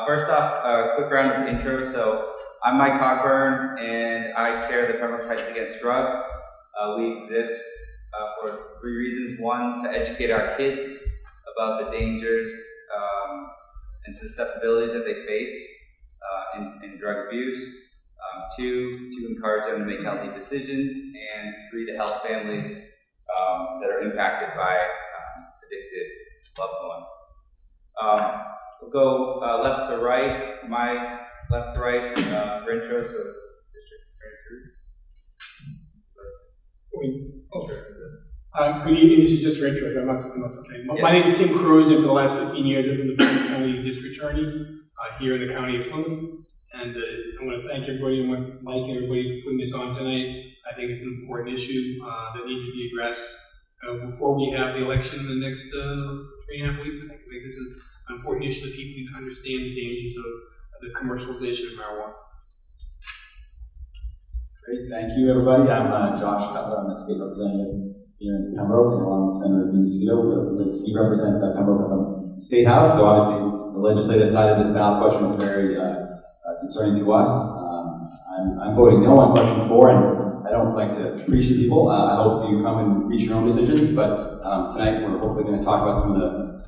First off, a quick round of intro. So I'm Mike Cockburn, and I chair the Pembroke Fight Against Drugs. We exist for three reasons. One, to educate our kids about the dangers and susceptibilities that they face in drug abuse. Two, to encourage them to make healthy decisions. And three, to help families that are impacted by addicted loved ones. We'll go left to right. My left to right for intro. So, District Okay. Good evening. This is just for intro. That's okay. Yes. My name is Tim Cruz, and for the last 15 years, I've been the Pembroke County District Attorney here in the County of Plymouth. And I want to thank everybody and Mike and everybody for putting this on tonight. I think it's an important issue that needs to be addressed before we have the election in the next 3.5 weeks. I think this is an important issue that people need to understand the dangers of the commercialization of marijuana. Great, thank you everybody. I'm Josh Cutler. I'm the state representative here in Pembroke, along with Senator DeCito. We represent Pembroke at the State House, so obviously the legislative side of this ballot question was very concerning to us. I'm voting no on question 4, and I don't like to preach to people. I hope you come and reach your own decisions, but tonight we're hopefully going to talk about some of the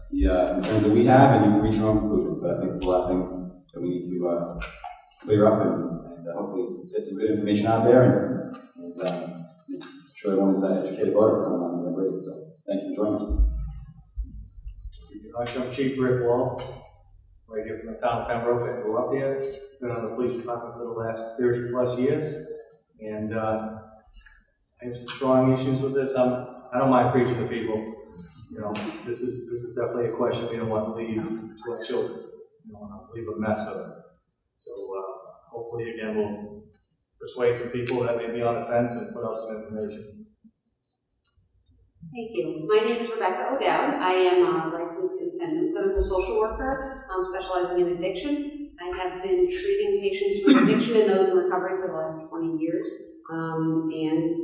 concerns that we have, and you can reach your own conclusions. But I think there's a lot of things that we need to clear up and hopefully get some good information out there, and I'm sure everyone is an educated voter coming on the break. So thank you for joining us. I'm Chief Rick Wall, right here from the town of Pembroke. I grew up here, been on the police department for the last 30 plus years, and I have some strong issues with this. I don't mind preaching to people. You know, this is definitely a question we don't want to leave to our children. We don't want to leave a mess of it. So hopefully, again, we'll persuade some people that may be on the fence and put out some information. Thank you. My name is Rebecca O'Dowd. I am a licensed independent clinical social worker specializing in addiction. I have been treating patients with addiction and those in recovery for the last 20 years. And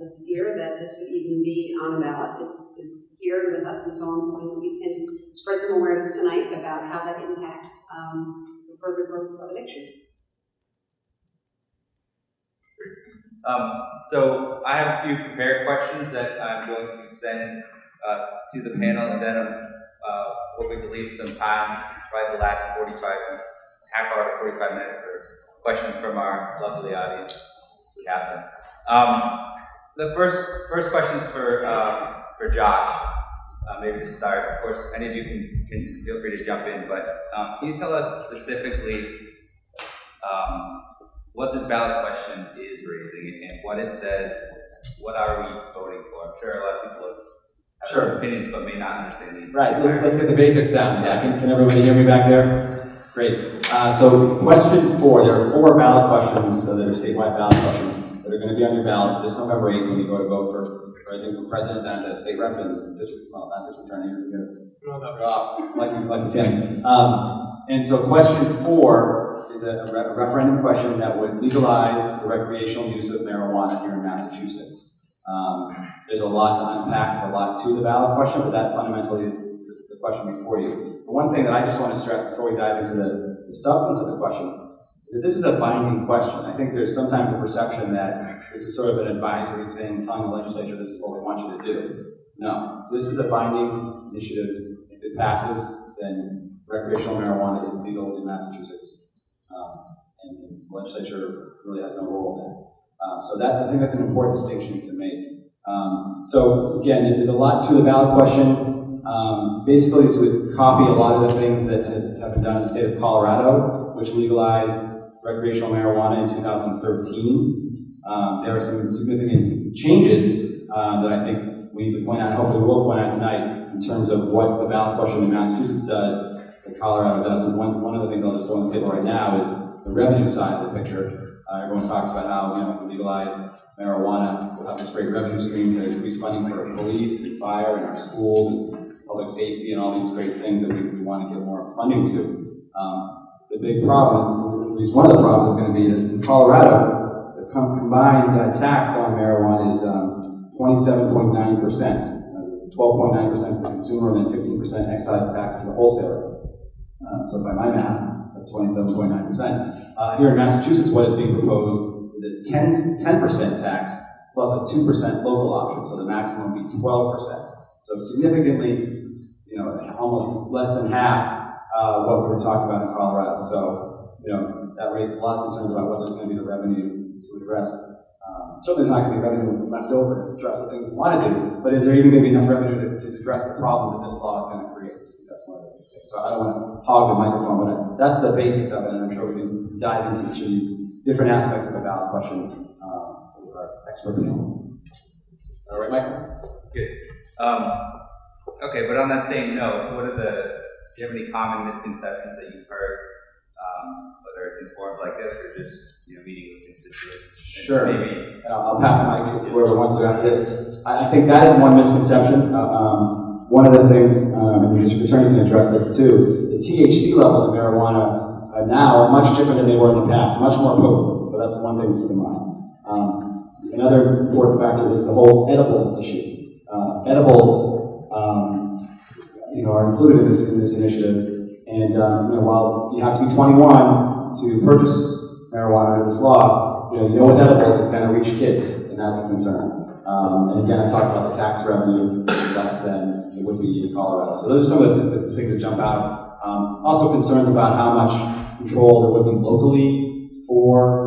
the fear that this would even be on a ballot is here with us, and so I'm hoping that we can spread some awareness tonight about how that impacts the further growth of addiction. So I have a few prepared questions that I'm going to send to the panel, and then I'm hoping to leave some time, probably the last half hour to 45 minutes for questions from our lovely audience. We have them. The first question is for Josh. Maybe to start. Of course, any of you can feel free to jump in, but can you tell us specifically what this ballot question is raising and what it says? What are we voting for? I'm sure a lot of people have opinions but may not understand these. Right, let's get the basics down. Yeah, can everybody hear me back there? Great. So question 4, there are 4 ballot questions that are statewide ballot questions that are going to be on your ballot this November 8th when you go to vote for president and state rep and district, well, not district attorney, like Tim. And so question 4 is a referendum question that would legalize the recreational use of marijuana here in Massachusetts. There's a lot to unpack, a lot to the ballot question, but that fundamentally is the question before you. The one thing that I just want to stress before we dive into the substance of the question is that this is a binding question. I think there's sometimes a perception that this is sort of an advisory thing, telling the legislature this is what we want you to do. No, this is a binding initiative. If it passes, then recreational marijuana is legal in Massachusetts. And the legislature really has no role in that. So I think that's an important distinction to make. So again, there's a lot to the ballot question. Basically, this would copy a lot of the things that have been done in the state of Colorado, which legalized recreational marijuana in 2013. There are some significant changes that I think we need to point out, hopefully we'll point out tonight, in terms of what the ballot question in Massachusetts does that Colorado doesn't. One of the things I'll just throw on the table right now is the revenue side of the picture. Everyone talks about how, if we legalize marijuana, we'll have this great revenue stream to increase funding for police and fire and our schools and public safety and all these great things that we want to give more funding to. The big problem, at least one of the problems, is going to be that in Colorado, the combined tax on marijuana is 27.9%. 12.9% to the consumer and then 15% excise tax to the wholesaler. So by my math, that's 27.9%. Here in Massachusetts, what is being proposed is a 10% tax plus a 2% local option, so the maximum would be 12%. So significantly, almost less than half what we were talking about in Colorado. So, that raised a lot of concerns about whether there's going to be the revenue to address. Certainly there's not going to be revenue left over to address the things we want to do, but is there even going to be enough revenue to address the problems that this law is going to create? That's one of the things. So I don't want to hog the microphone, but that's the basics of it, and I'm sure we can dive into each of these different aspects of the ballot question with our expert panel. All right, Michael? Good. Okay, but on that same note, do you have any common misconceptions that you've heard, whether it's informed like this or just, meeting with constituents? Sure. Maybe. I'll pass the mic to whoever wants to after this. I think that is one misconception. One of the things, and the district attorney can address this too, the THC levels of marijuana are now much different than they were in the past, much more potent. So that's one thing to keep in mind. Another important factor is the whole edibles issue. Edibles are included in this initiative, and while you have to be 21 to purchase marijuana under this law, with edibles it's going to reach kids, and that's a concern. And again, I talked about the tax revenue less than it would be in Colorado. So those are some of the things that jump out. Also concerns about how much control there would be locally for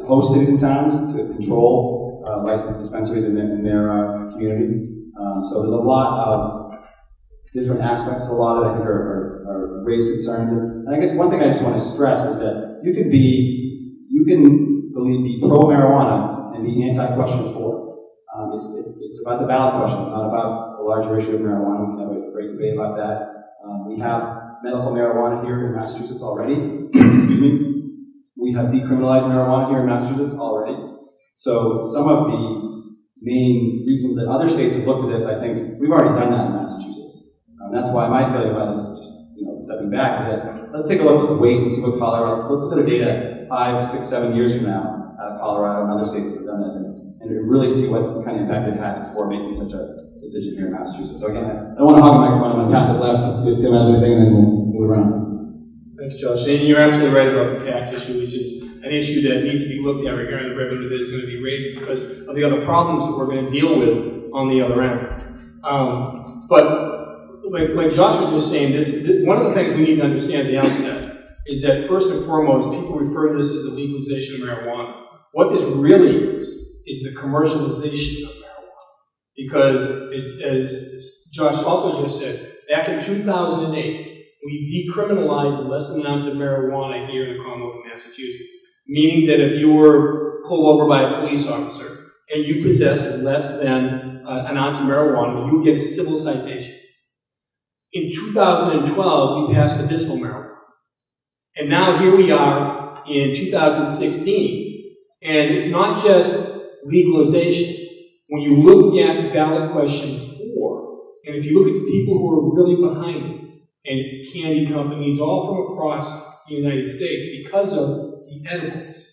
host cities and towns to control licensed dispensaries in their community. So there's a lot of different aspects. A lot of I think are raised concerns. And I guess one thing I just want to stress is that you can be pro marijuana and be anti-question 4. It's about the ballot question. It's not about the larger issue of marijuana. We can have a great debate about that. We have medical marijuana here in Massachusetts already. Excuse me. We have decriminalized marijuana here in Massachusetts already. So some of the main reasons that other states have looked at this, I think we've already done that in Massachusetts. That's why my feeling about this, stepping back, is that let's take a look, let's wait and see what Colorado, let's look at the data 5, 6, 7 years from now out of Colorado and other states that have done this and really see what kind of impact it has before making such a decision here in Massachusetts. So again, I don't want to hog the microphone, I'm going to pass it left to see if Tim has anything and then we'll move around. Thanks, Josh. And you're absolutely right about the tax issue, which is an issue that needs to be looked at regarding the revenue that is going to be raised because of the other problems that we're going to deal with on the other end. But like Josh was just saying, this one of the things we need to understand at the outset is that first and foremost, people refer to this as the legalization of marijuana. What this really is the commercialization of marijuana. Because, as Josh also just said, back in 2008, we decriminalized less than an ounce of marijuana here in the Commonwealth of Massachusetts, meaning that if you were pulled over by a police officer and you possessed less than an ounce of marijuana, you would get a civil citation. In 2012, we passed medicinal marijuana. And now here we are in 2016, and it's not just legalization. When you look at ballot question 4, and if you look at the people who are really behind it, and it's candy companies all from across the United States because of the edibles.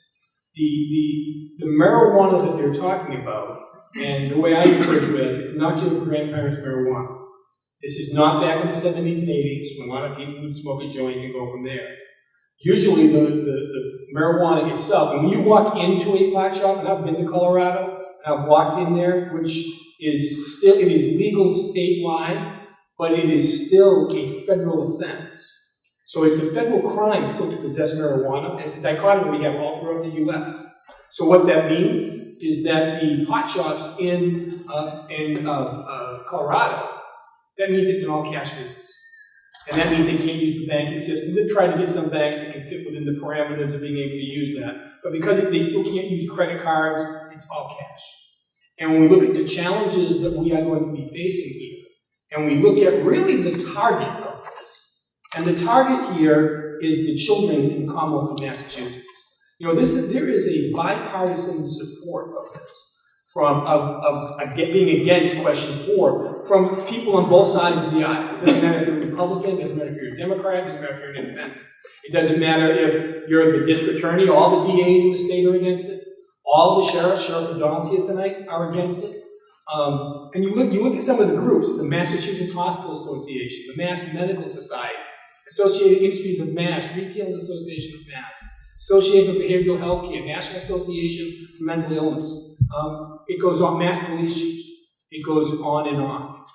The marijuana that they're talking about, and the way I refer to it is, it's not your grandparents' marijuana. This is not back in the 70s and 80s when a lot of people would smoke a joint and go from there. Usually the marijuana itself, and when you walk into a pot shop, and I've been to Colorado, and I've walked in there, which is still, it is legal statewide, but it is still a federal offense. So it's a federal crime still to possess marijuana, and it's a dichotomy we have all throughout the U.S. So what that means is that the pot shops in Colorado, that means it's an all-cash business. And that means they can't use the banking system. They've tried to get some banks that can fit within the parameters of being able to use that. But because they still can't use credit cards, it's all cash. And when we look at the challenges that we are going to be facing here, and we look at really the target of this, and the target here is the children in the Commonwealth of Massachusetts. There is a bipartisan support of this, of being against question 4, from people on both sides of the aisle. It doesn't matter if you're a Republican, it doesn't matter if you're a Democrat, it doesn't matter if you're an independent. It doesn't matter if you're the district attorney, all the DAs in the state are against it. All the sheriffs, Sheriff McDonald's here tonight, are against it. And you look at some of the groups, the Massachusetts Hospital Association, the Mass Medical Society, Associated Industries of Mass, Retailers Association of Mass, Association of Behavioral Health Care, National Association for Mental Illness. It goes on, Mass Police Chiefs. It goes on and on.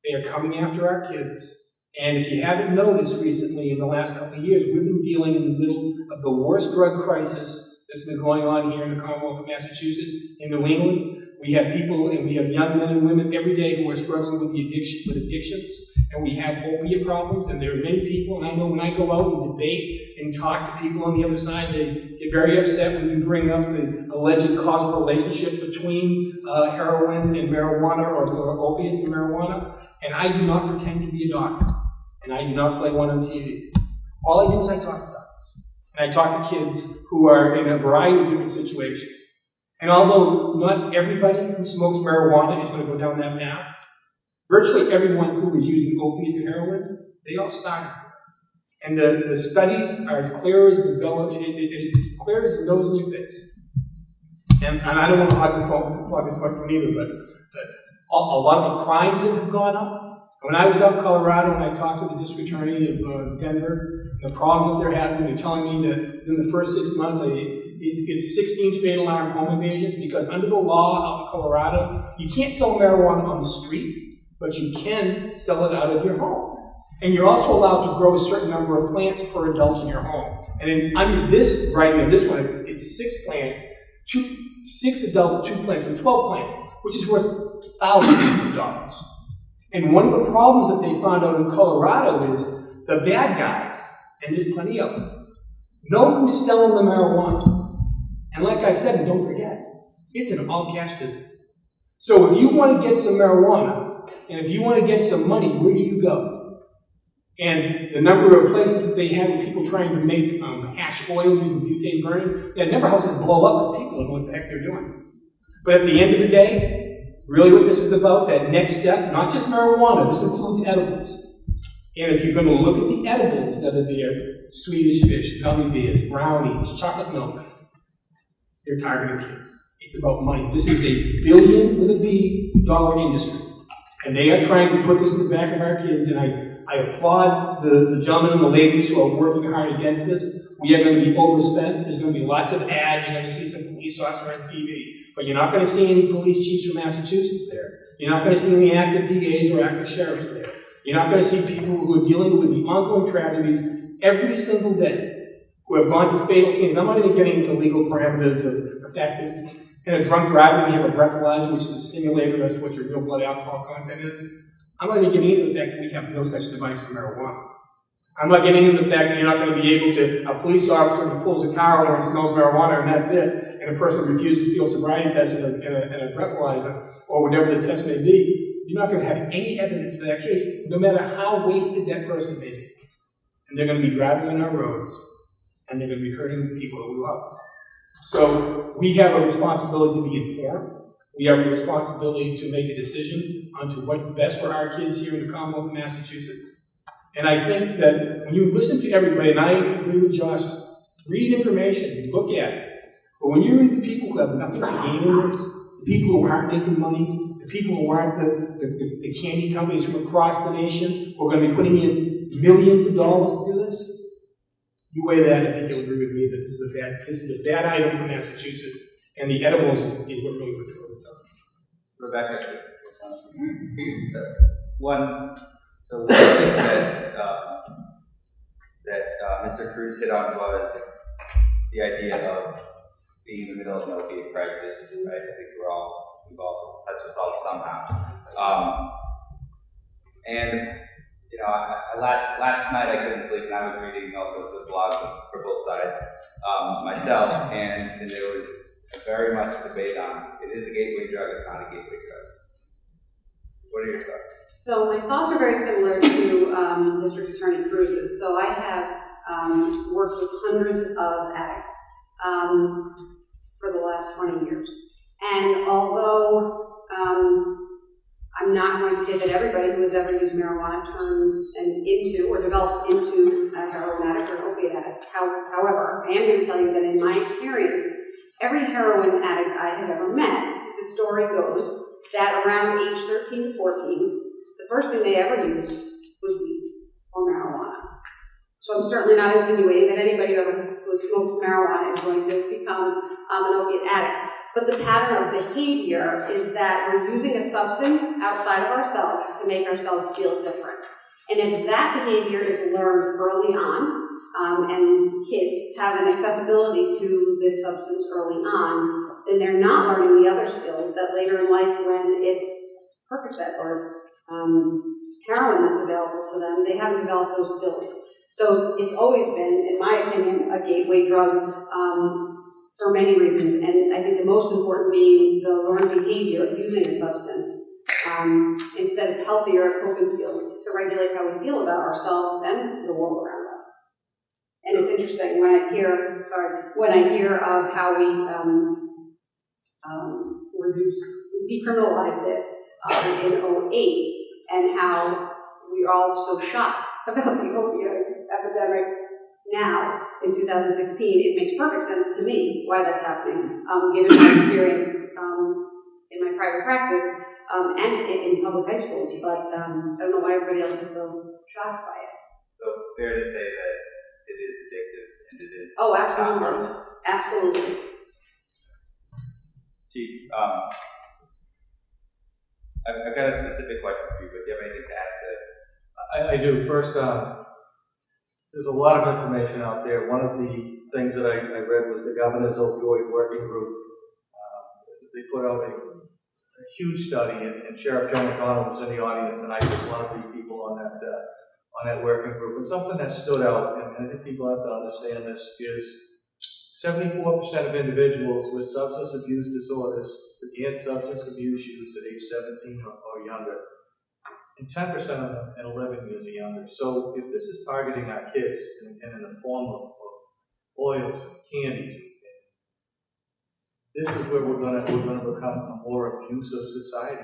They are coming after our kids. And if you haven't noticed recently, in the last couple of years, we've been dealing in the middle of the worst drug crisis that's been going on here in the Commonwealth of Massachusetts, in New England. We have people, and we have young men and women every day who are struggling with addictions, and we have opiate problems, and there are many people, and I know when I go out and debate and talk to people on the other side, they get very upset when you bring up the alleged causal relationship between heroin and marijuana, or opiates and marijuana, and I do not pretend to be a doctor, and I do not play one on TV. All I do is I talk to doctors, and I talk to kids who are in a variety of different situations. And although not everybody who smokes marijuana is going to go down that path, virtually everyone who is using opiates and heroin, they all started. And the studies are as clear as the bell, it's clear as the nose in your face. And I don't want to hog this microphone either, but a lot of the crimes that have gone up. When I was out in Colorado and I talked to the district attorney of Denver, the problems that they're having, they're telling me that in the first 6 months, it's 16 fatal armed home invasions, because under the law out in Colorado, you can't sell marijuana on the street, but you can sell it out of your home. And you're also allowed to grow a certain number of plants per adult in your home. And then under this, writing of this one, it's 6 plants, 6 adults, 2 plants, and 12 plants, which is worth thousands of dollars. And one of the problems that they found out in Colorado is the bad guys, and there's plenty of them, know who's selling the marijuana. And like I said, and don't forget, it's an all-cash business. So if you want to get some marijuana, and if you want to get some money, where do you go? And the number of places that they have with people trying to make hash oil using butane burners, that never helps it blow up because people don't know what the heck they're doing. But at the end of the day, really what this is about, that next step, not just marijuana, this includes edibles. And if you're going to look at the edibles that are there, Swedish fish, gummy bears, brownies, chocolate milk, they're targeting kids. It's about money. This is a billion with a B dollar industry. And they are trying to put this in the back of our kids, and I applaud the gentlemen and the ladies who are working hard against this. We are going to be overspent. There's going to be lots of ads. You're going to see some police officer on TV. But you're not going to see any police chiefs from Massachusetts there. You're not going to see any active DAs or active sheriffs there. You're not going to see people who are dealing with the ongoing tragedies every single day, who have gone to fatal scenes. I'm not even getting into legal parameters of the fact that in a drunk driving we have a breathalyzer, which is a simulator, that's what your real blood alcohol content is. I'm not even getting into the fact that we have no such device for marijuana. I'm not getting into the fact that you're not going to be able to, a police officer who pulls a car over and smells marijuana and that's it, and a person refuses to do a sobriety test and a breathalyzer, or whatever the test may be, you're not going to have any evidence for that case, no matter how wasted that person may be. And they're going to be driving on our roads, and they're going to be hurting the people that we love. So we have a responsibility to be informed. We have a responsibility to make a decision onto what's best for our kids here in the Commonwealth of Massachusetts. And I think that when you listen to everybody, and I agree with Josh, read information, look at it. But when you read the people who have nothing to gain in this, the people who aren't making money, the people who aren't the candy companies from across the nation who are going to be putting in millions of dollars to do this, you weigh that, I think you'll agree with me that this is a bad item for Massachusetts, and the edibles is what really puts it over the top. Rebecca, one thing that Mr. Cruz hit on was the idea of being in the middle of an opiate crisis. Right? I think we're all involved. It's touched us all somehow. And you know, last night I couldn't sleep, and I was reading also the blogs for both sides myself, and there was very much debate on it is a gateway drug, it's not a gateway drug. What are your thoughts? So my thoughts are very similar to District Attorney Cruz's. So I have worked with hundreds of addicts for the last 20 years. And although I'm not going to say that everybody who has ever used marijuana turns into or develops into a heroin addict or an opiate addict. However, I am going to tell you that in my experience, every heroin addict I have ever met, the story goes that around age 13 to 14, the first thing they ever used was weed or marijuana. So I'm certainly not insinuating that anybody who ever smoked marijuana is going to become an opiate addict. But the pattern of behavior is that we're using a substance outside of ourselves to make ourselves feel different. And if that behavior is learned early on, and kids have an accessibility to this substance early on, then they're not learning the other skills that later in life, when it's Percocet or it's heroin that's available to them, they haven't developed those skills. So it's always been, in my opinion, a gateway drug for many reasons, and I think the most important being the learned behavior of using a substance instead of healthier coping skills to regulate how we feel about ourselves and the world around us. And it's interesting when I hear of how we decriminalized it in 2008, and how we're all so shocked about the opioid epidemic now in 2016. It makes perfect sense to me why that's happening, given my experience in my private practice and in public high schools. But I don't know why everybody else is so shocked by it. So fair to say that it is addictive and it is. Oh, absolutely, absolutely. Chief, I've got a specific question for you, but do you have anything to add to it? I do. First, there's a lot of information out there. One of the things that I read was the Governor's Opioid Working Group. They put out a huge study, and Sheriff Joe McDonald was in the audience tonight. He was one of the people on that working group. And something that stood out, and I think people have to understand this, is 74% of individuals with substance abuse disorders began substance abuse use at age 17 or younger, and 10% of them at 11 years or younger. So if this is targeting our kids and in the form of oils and candies, this is where we're going to become a more abusive society.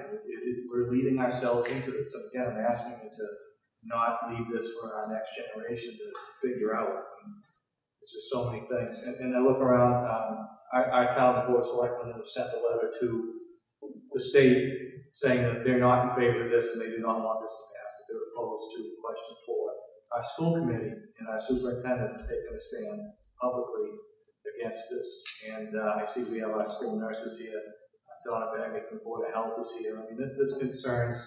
We're leading ourselves into this. So again, I'm asking you to not leave this for our next generation to figure out. There's just so many things. And I look around, our town board of selectmen have sent a letter to the state saying that they're not in favor of this and they do not want this to pass, that they're opposed to question 4. Our school committee and our superintendent has taken a stand publicly against this. And I see we have our school nurses here. Donna Baggett from the Board of Health is here. I mean, this concerns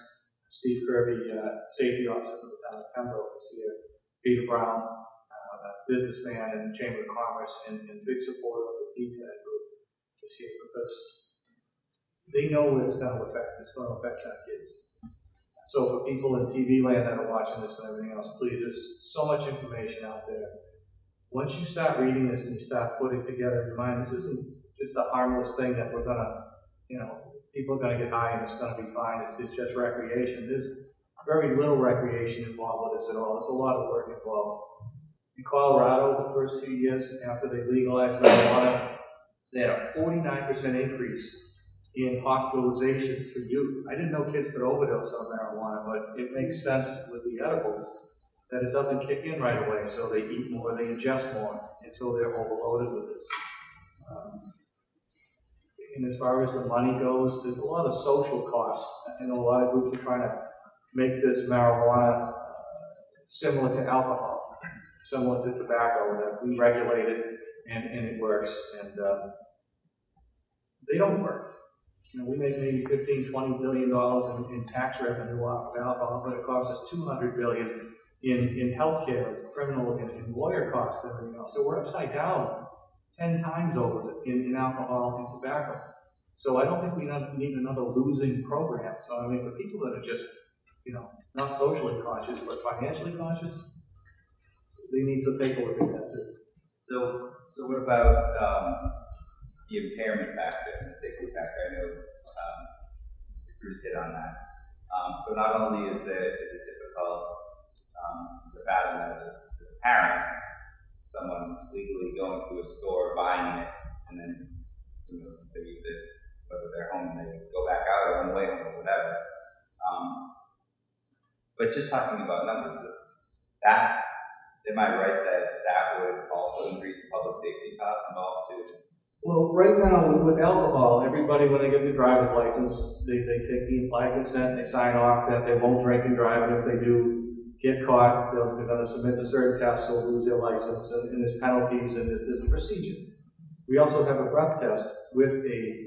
Steve Kirby, safety officer for the town of Pembroke is here. Peter Brown, businessman in the Chamber of Commerce and big supporter of the PTAG group is here because they know what it's going to affect. It's going to affect our kids. So for people in TV land that are watching this and everything else, please, there's so much information out there. Once you start reading this and you start putting together in your mind, this isn't just a harmless thing that we're going to, people are going to get high and it's going to be fine. It's just recreation. There's very little recreation involved with this at all. There's a lot of work involved. In Colorado, the first 2 years after they legalized marijuana, they had a 49% increase in hospitalizations for youth. I didn't know kids could overdose on marijuana, but it makes sense with the edibles that it doesn't kick in right away, so they eat more, they ingest more, and so they're overloaded with this. And as far as the money goes, there's a lot of social costs. I know a lot of groups are trying to make this marijuana similar to alcohol, similar to tobacco, that we regulate it and it works, and they don't work. We make maybe $15, $20 billion in tax revenue off of alcohol, but it costs us $200 billion in healthcare, criminal, and lawyer costs, and everything else. So we're upside down 10 times over in alcohol and tobacco. So I don't think we need another losing program. So I mean, for people that are just, not socially conscious but financially conscious, they need to take a look at that too. So what about the impairment factor and the safety factor? I know Bruce hit on that. So not only is it difficult to fathom as a parent, someone legally going to a store, buying it, and then they use it, whether they're home and they go back out or on the way home or whatever. But just talking about numbers, am I right that would also increase public safety costs involved too? Well, right now with alcohol, everybody when they get their driver's license, they take the implied consent, they sign off that they won't drink and drive, and if they do get caught, they're going to submit to certain tests, they'll lose their license, and there's penalties, and there's a procedure. We also have a breath test with a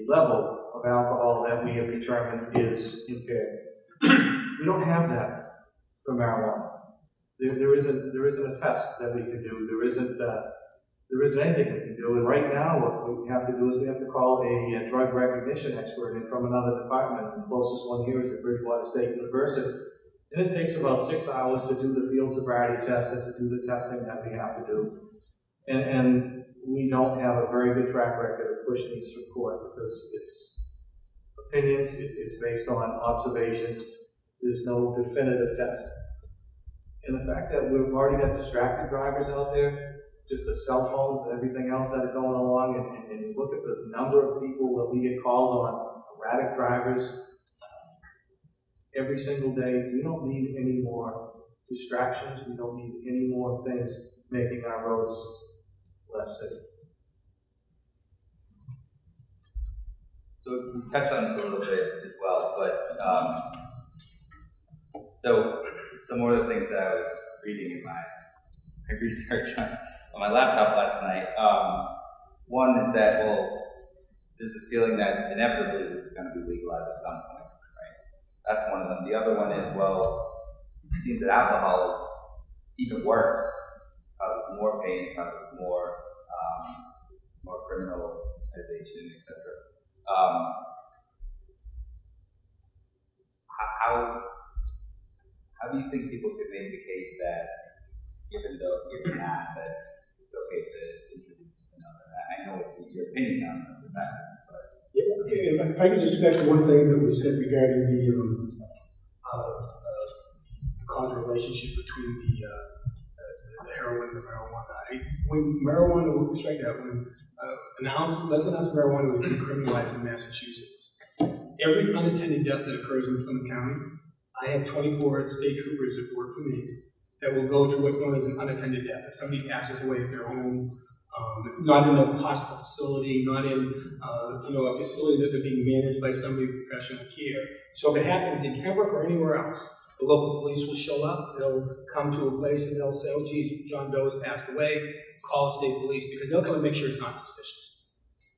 level of alcohol that we have determined is impaired. We don't have that for marijuana. There isn't a test that we can do. There isn't anything we can do. And right now, what we have to do is we have to call a drug recognition expert in from another department. The closest one here is at Bridgewater State University. And it takes about 6 hours to do the field sobriety test and to do the testing that we have to do. And we don't have a very good track record of pushing these through court because it's opinions, it's based on observations. There's no definitive test. And the fact that we've already got distracted drivers out there, just the cell phones and everything else that are going along, and you look at the number of people that we get calls on, erratic drivers, every single day. We don't need any more distractions. We don't need any more things making our roads less safe. So we touched on this a little bit as well, but so some more of the things that I was reading in my research on my laptop last night. One is that, well, there's this feeling that inevitably this is going to be legalized at some point, right? That's one of them. The other one is, well, it seems that alcohol is even worse, causes more pain, causes more criminalization, etc. How do you think people could make the case that, given that it's okay to introduce another? I know your opinion on that, but yeah, okay. If I could just go back to one thing that was said regarding the causal relationship between the heroin and the marijuana. When marijuana was right now, when less announced marijuana was decriminalized in Massachusetts, every unattended death that occurs in Plymouth County, I have 24 state troopers that work for me that will go to what's known as an unattended death. If somebody passes away at their home, not in a hospital facility, not in a facility that they're being managed by somebody with professional care. So if it happens in Pembroke or anywhere else, the local police will show up, they'll come to a place and they'll say, oh geez, John Doe has passed away, call the state police, because they'll come and make sure it's not suspicious.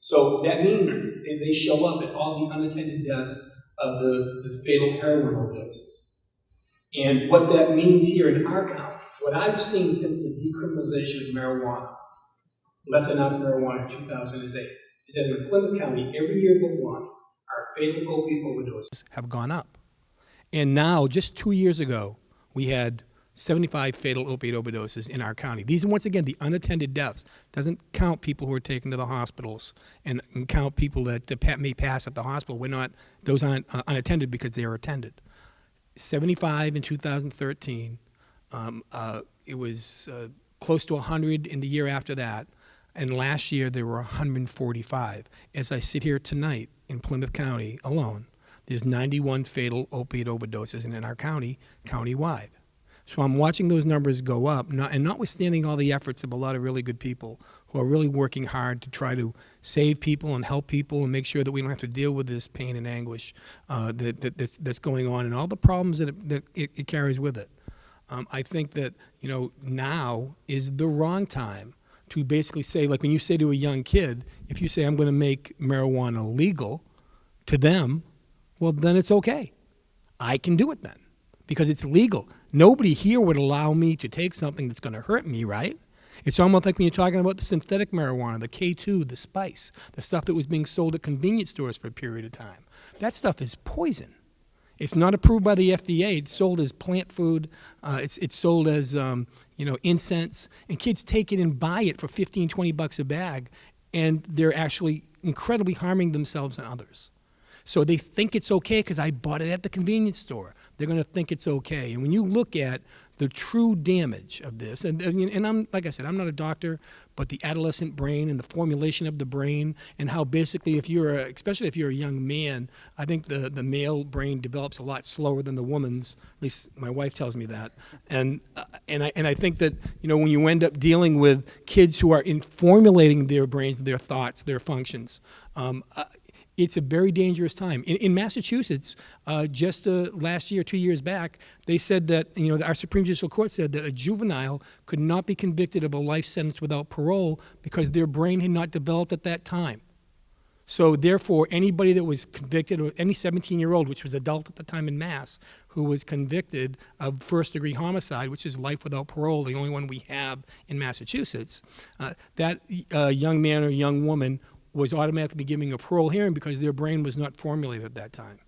So that means they show up at all the unattended deaths of the fatal heroin overdoses. And what that means here in our county, what I've seen since the decriminalization of marijuana, less announced marijuana in 2008, is that in Plymouth County, every year but one, our fatal opiate overdoses have gone up. And now, just 2 years ago, we had 75 fatal opiate overdoses in our county. These are, once again, the unattended deaths. Doesn't count people who are taken to the hospitals and count people that may pass at the hospital. Those aren't unattended because they are attended. 75 in 2013. It was close to 100 in the year after that. And last year, there were 145. As I sit here tonight in Plymouth County alone, there's 91 fatal opiate overdoses in our county, countywide. So I'm watching those numbers go up, and notwithstanding all the efforts of a lot of really good people who are really working hard to try to save people and help people and make sure that we don't have to deal with this pain and anguish that's going on and all the problems that it carries with it. I think that now is the wrong time to basically say, like when you say to a young kid, if you say I'm going to make marijuana legal to them, well then it's okay. I can do it then because it's legal. Nobody here would allow me to take something that's going to hurt me, right? It's almost like when you're talking about the synthetic marijuana, the K2, the spice, the stuff that was being sold at convenience stores for a period of time. That stuff is poison. It's not approved by the FDA. It's sold as plant food. It's sold as incense, and kids take it and buy it for $15, $20 a bag, and they're actually incredibly harming themselves and others. So they think it's okay because I bought it at the convenience store. they're going to think it's okay. And when you look at the true damage of this, and I'm, like I said, I'm not a doctor, but the adolescent brain and the formulation of the brain, and how basically especially if you're a young man, I think the male brain develops a lot slower than the woman's. At least my wife tells me that. And I think that, when you end up dealing with kids who are formulating their brains, their thoughts, their functions, it's a very dangerous time. In Massachusetts, just last year, 2 years back, they said that, our Supreme Judicial Court said that a juvenile could not be convicted of a life sentence without parole because their brain had not developed at that time. So therefore, anybody that was convicted, or any 17-year-old, which was adult at the time in Mass, who was convicted of first-degree homicide, which is life without parole, the only one we have in Massachusetts, that young man or young woman was automatically giving a parole hearing because their brain was not formulated at that time.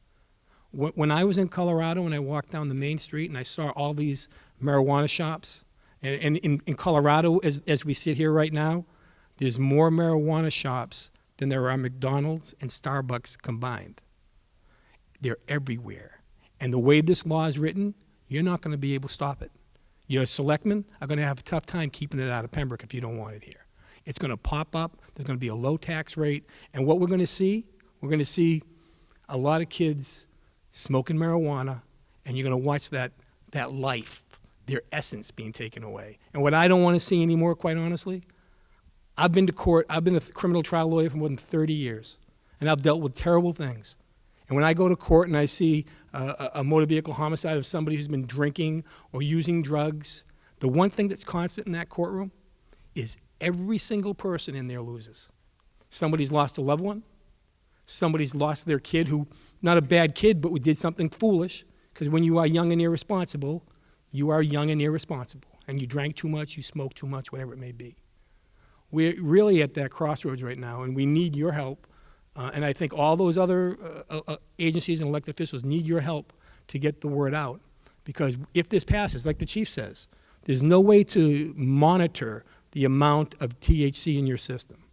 When I was in Colorado and I walked down the main street and I saw all these marijuana shops, and in Colorado, as we sit here right now, there's more marijuana shops than there are McDonald's and Starbucks combined. They're everywhere. And the way this law is written, you're not going to be able to stop it. Your selectmen are going to have a tough time keeping it out of Pembroke if you don't want it here. It's going to pop up. There's going to be a low tax rate. And what we're going to see a lot of kids smoking marijuana, and you're going to watch that life, their essence being taken away. And what I don't want to see anymore, quite honestly, I've been to court. I've been a criminal trial lawyer for more than 30 years, and I've dealt with terrible things. And when I go to court and I see a motor vehicle homicide of somebody who's been drinking or using drugs, the one thing that's constant in that courtroom is every single person in there loses. Somebody's lost a loved one. Somebody's lost their kid who, not a bad kid, but who did something foolish. Because when you are young and irresponsible, you are young and irresponsible. And you drank too much, you smoked too much, whatever it may be. We're really at that crossroads right now, and we need your help. And I think all those other agencies and elected officials need your help to get the word out. Because if this passes, like the chief says, there's no way to monitor the amount of THC in your system.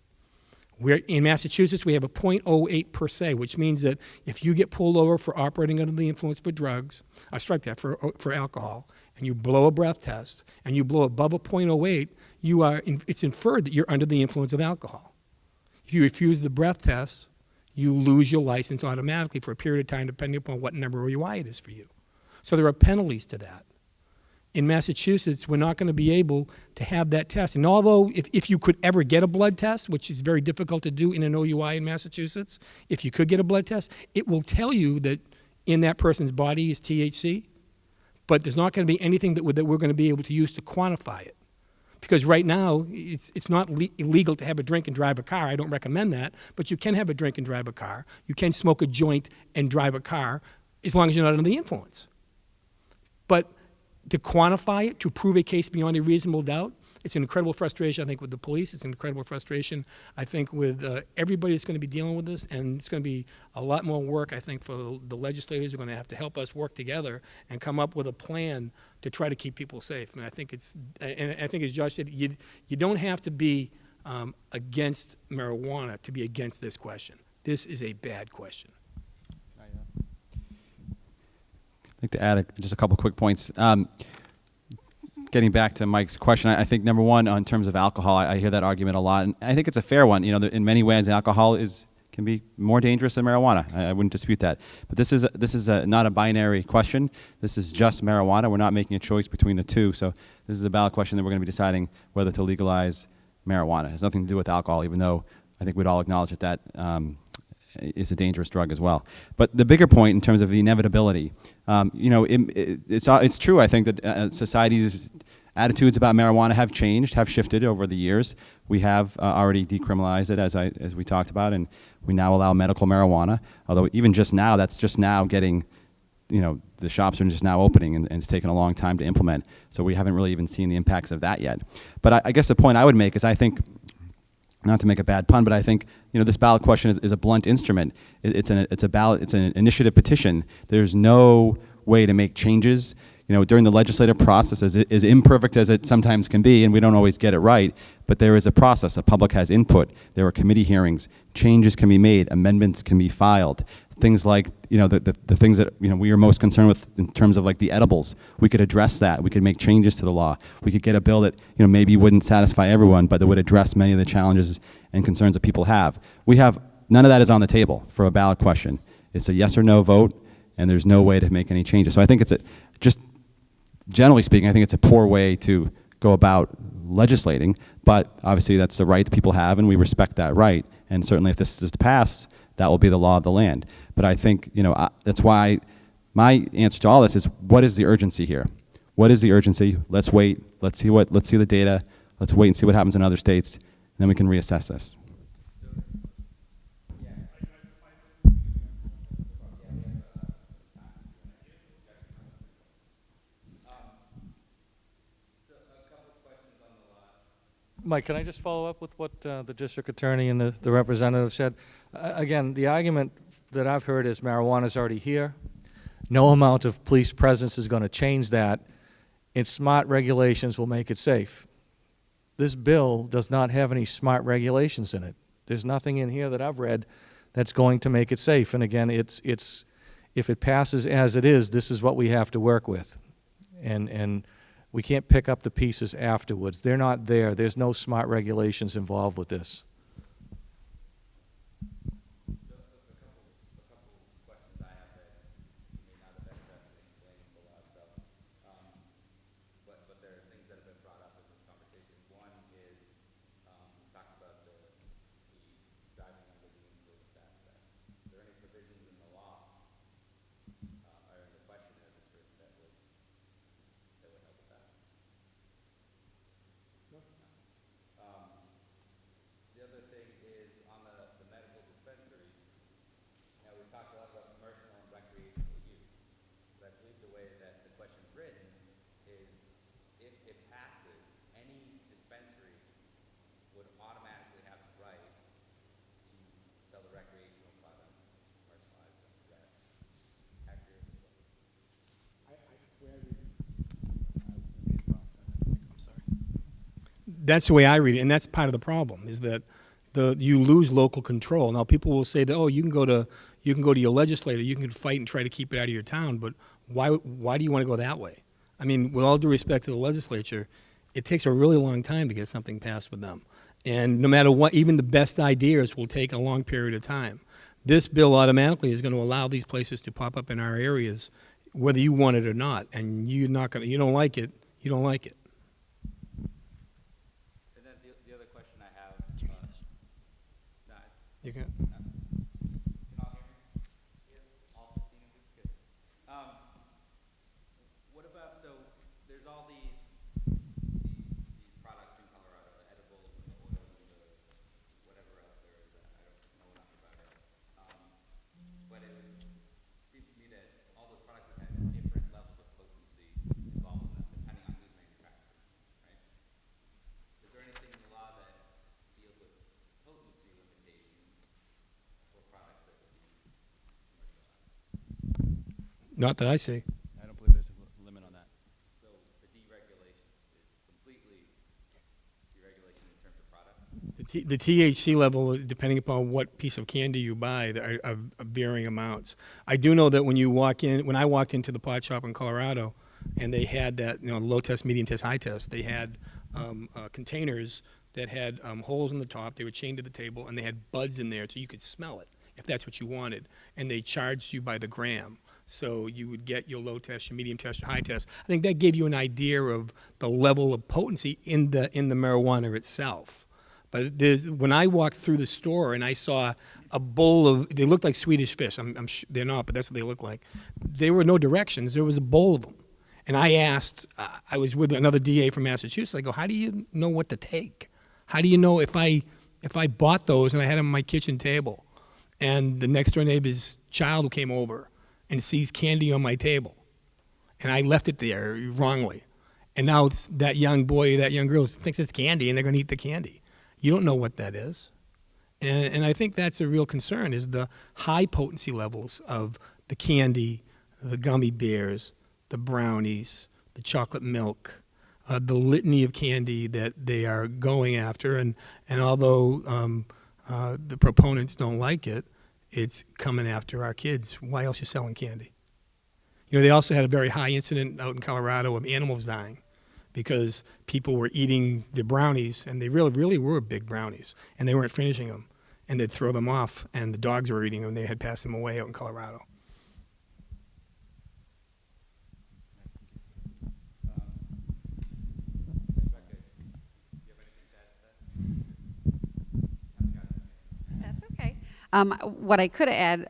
In Massachusetts, we have a 0.08 per se, which means that if you get pulled over for operating under the influence for drugs, I strike that for alcohol, and you blow a breath test, and you blow above a 0.08, it's inferred that you're under the influence of alcohol. If you refuse the breath test, you lose your license automatically for a period of time, depending upon what number OUI it is for you. So there are penalties to that. In Massachusetts, we're not going to be able to have that test. And although if you could ever get a blood test, which is very difficult to do in an OUI in Massachusetts, if you could get a blood test, it will tell you that in that person's body is THC, but there's not going to be anything that we're going to be able to use to quantify it. Because right now, it's not illegal to have a drink and drive a car. I don't recommend that, but you can have a drink and drive a car. You can smoke a joint and drive a car as long as you're not under the influence. But to quantify it, to prove a case beyond a reasonable doubt, it's an incredible frustration, I think, with the police. It's an incredible frustration, I think, with everybody that's going to be dealing with this. And it's going to be a lot more work, I think, for the legislators who are going to have to help us work together and come up with a plan to try to keep people safe. And I think as Josh said, you don't have to be against marijuana to be against this question. This is a bad question. I'd like to add just a couple quick points. Getting back to Mike's question, I think number one, in terms of alcohol, I hear that argument a lot, and I think it's a fair one. In many ways, alcohol can be more dangerous than marijuana. I wouldn't dispute that. But this is not a binary question. This is just marijuana. We're not making a choice between the two. So this is a ballot question that we're going to be deciding whether to legalize marijuana. It has nothing to do with alcohol, even though I think we'd all acknowledge that is a dangerous drug as well. But the bigger point in terms of the inevitability, it's true, I think, that society's attitudes about marijuana have changed, have shifted over the years. We have already decriminalized it, as we talked about, and we now allow medical marijuana, although even just now, that's just now getting, the shops are just now opening, and it's taken a long time to implement. So we haven't really even seen the impacts of that yet. But I guess the point I would make is I think, not to make a bad pun, but I think this ballot question is a blunt instrument. It's an initiative petition. There's no way to make changes. during the legislative process, as imperfect as it sometimes can be, and we don't always get it right, but there is a process. The public has input. There are committee hearings. Changes can be made. Amendments can be filed. Things like, the things that, we are most concerned with in terms of like the edibles. We could address that. We could make changes to the law. We could get a bill that, maybe wouldn't satisfy everyone, but that would address many of the challenges and concerns that people have. None of that is on the table for a ballot question. It's a yes or no vote, and there's no way to make any changes. So I think just generally speaking, I think it's a poor way to go about legislating, but obviously that's the right that people have, and we respect that right. And certainly if this is to pass, that will be the law of the land. But I think, that's why my answer to all this is, what is the urgency here? What is the urgency? Let's wait. Let's see the data. Let's wait and see what happens in other states, and then we can reassess this. Mike, can I just follow up with what the district attorney and the representative said? Again, the argument that I've heard is marijuana is already here. No amount of police presence is going to change that, and smart regulations will make it safe. This bill does not have any smart regulations in it. There's nothing in here that I've read that's going to make it safe. And again, if it passes as it is, this is what we have to work with. And we can't pick up the pieces afterwards. They're not there. There's no smart regulations involved with this. That's the way I read it, and that's part of the problem, is that you lose local control. Now, people will say that, oh, you can go to your legislator, you can fight and try to keep it out of your town, but why do you want to go that way? I mean, with all due respect to the legislature, it takes a really long time to get something passed with them. And no matter what, even the best ideas will take a long period of time. This bill automatically is going to allow these places to pop up in our areas, whether you want it or not. And you don't like it, you don't like it. And then the other question I have, You can. What about, so there's all these products in Colorado, the edibles and the oils and the whatever else there is that I don't know enough about it. But it would seem to me that all those products would have different levels of potency involved in them, depending on who's manufacturing, right? Is there anything in the law that deals with potency limitations for products that would be commercialized? Not that I see. I don't believe there's a limit on that. So the deregulation is completely deregulation in terms of product? The THC level, depending upon what piece of candy you buy, are varying amounts. I do know that when I walked into the pot shop in Colorado, and they had that, low test, medium test, high test, they had containers that had holes in the top. They were chained to the table, and they had buds in there so you could smell it if that's what you wanted. And they charged you by the gram. So you would get your low test, your medium test, your high test. I think that gave you an idea of the level of potency in the marijuana itself. But when I walked through the store and I saw a bowl of, they looked like Swedish fish. I'm sure they're not, but that's what they look like. There were no directions. There was a bowl of them. And I asked, I was with another DA from Massachusetts. I go, how do you know what to take? How do you know if I bought those and I had them on my kitchen table, and the next door neighbor's child came over and sees candy on my table, and I left it there wrongly, and now it's that young boy, that young girl thinks it's candy, and they're going to eat the candy. You don't know what that is. And I think that's a real concern, is the high potency levels of the candy, the gummy bears, the brownies, the chocolate milk, the litany of candy that they are going after. And although the proponents don't like it, it's coming after our kids. Why else are you selling candy? You know, they also had a very high incident out in Colorado of animals dying because people were eating the brownies, and they really were big brownies, and they weren't finishing them. And they'd throw them off, and the dogs were eating them, and they had passed them away out in Colorado. That's okay. What I could add,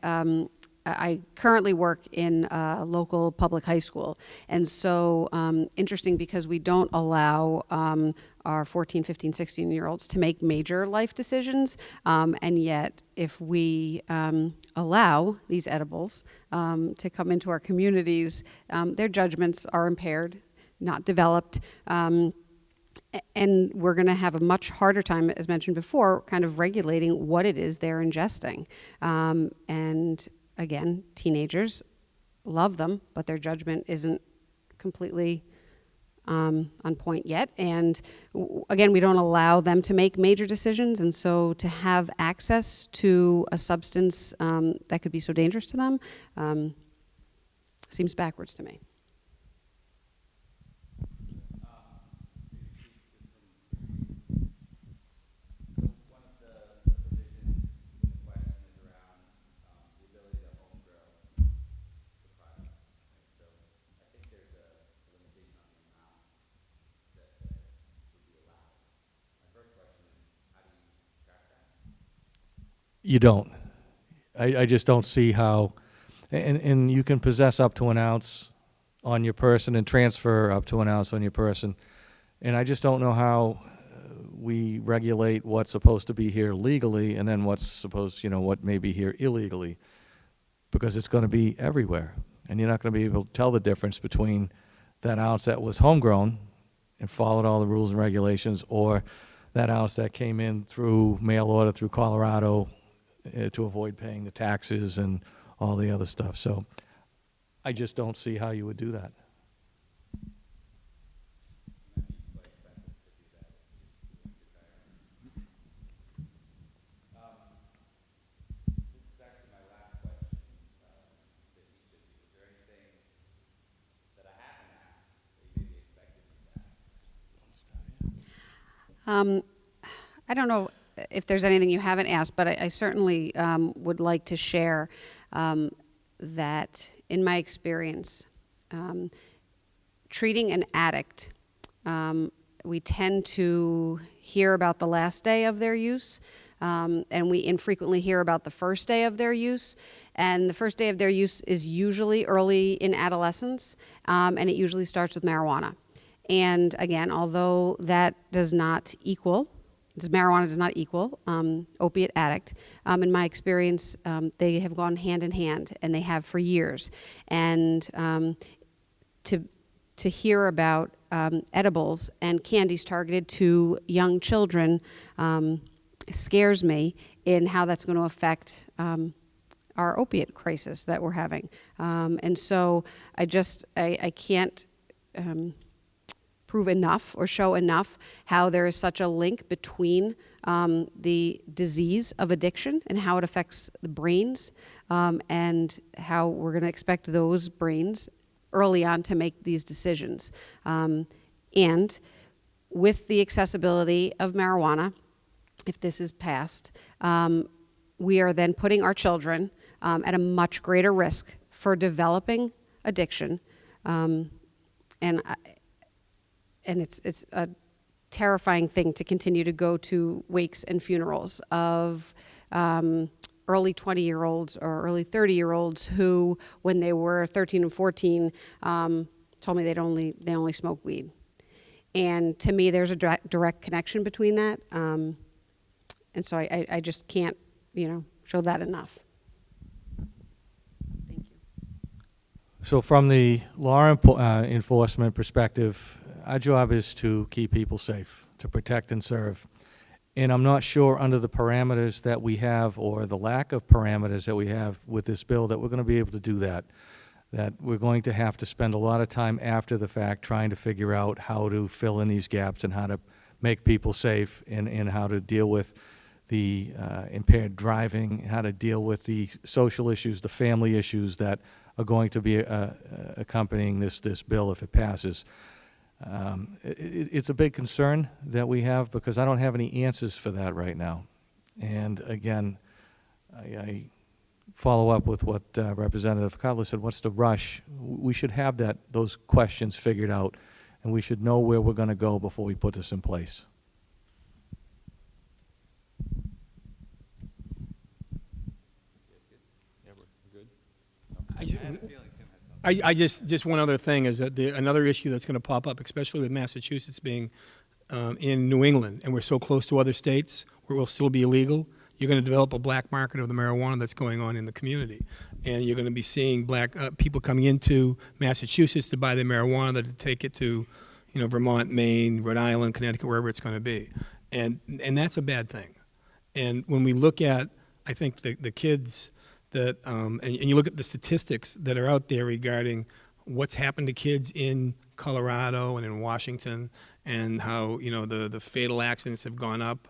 I currently work in a local public high school, and so interesting because we don't allow our 14, 15, 16-year-olds to make major life decisions, and yet if we allow these edibles to come into our communities, their judgments are impaired, not developed, and we're going to have a much harder time, as mentioned before, kind of regulating what it is they're ingesting. And again, teenagers love them, but their judgment isn't completely on point yet. And again, we don't allow them to make major decisions. And so to have access to a substance that could be so dangerous to them seems backwards to me. You don't. I just don't see how, and you can possess up to an ounce on your person and transfer up to an ounce on your person. And I just don't know how we regulate what's supposed to be here legally and then what's supposed, what may be here illegally, because it's going to be everywhere. And you're not going to be able to tell the difference between that ounce that was homegrown and followed all the rules and regulations, or that ounce that came in through mail order through Colorado to avoid paying the taxes and all the other stuff. So I just don't see how you would do that. I don't know if there's anything you haven't asked, but I certainly would like to share that in my experience, treating an addict, we tend to hear about the last day of their use, and we infrequently hear about the first day of their use. And the first day of their use is usually early in adolescence, and it usually starts with marijuana. And again, although that does not equal, marijuana does not equal opiate addict, in my experience, they have gone hand in hand, and they have for years. And to hear about edibles and candies targeted to young children scares me in how that's going to affect our opiate crisis that we're having. And so I can't prove enough or show enough how there is such a link between the disease of addiction and how it affects the brains, and how we're going to expect those brains early on to make these decisions. And with the accessibility of marijuana, if this is passed, we are then putting our children at a much greater risk for developing addiction, and it's a terrifying thing to continue to go to wakes and funerals of early 20-year-olds or early 30-year-olds who, when they were 13 and 14, told me they only smoke weed. And to me, there's a direct connection between that. And so I just can't, show that enough. Thank you. So from the law enforcement perspective, our job is to keep people safe, to protect and serve. And I'm not sure under the parameters that we have, or the lack of parameters that we have with this bill, that we're going to be able to do that. that we're going to have to spend a lot of time after the fact trying to figure out how to fill in these gaps and how to make people safe, and how to deal with the impaired driving, how to deal with the social issues, the family issues that are going to be accompanying this bill if it passes. It's a big concern that we have, because I don't have any answers for that right now. And again, I follow up with what Representative Cutler said. What's the rush? We should have those questions figured out, and we should know where we're going to go before we put this in place. I just one other thing is that another issue that's going to pop up, especially with Massachusetts being in New England, and we're so close to other states where it will still be illegal. You're going to develop a black market of the marijuana that's going on in the community, and you're going to be seeing black people coming into Massachusetts to buy the marijuana, to take it to, Vermont, Maine, Rhode Island, Connecticut, wherever it's going to be, and that's a bad thing. And when we look at, I think the kids that, and you look at the statistics that are out there regarding what's happened to kids in Colorado and in Washington, and how the fatal accidents have gone up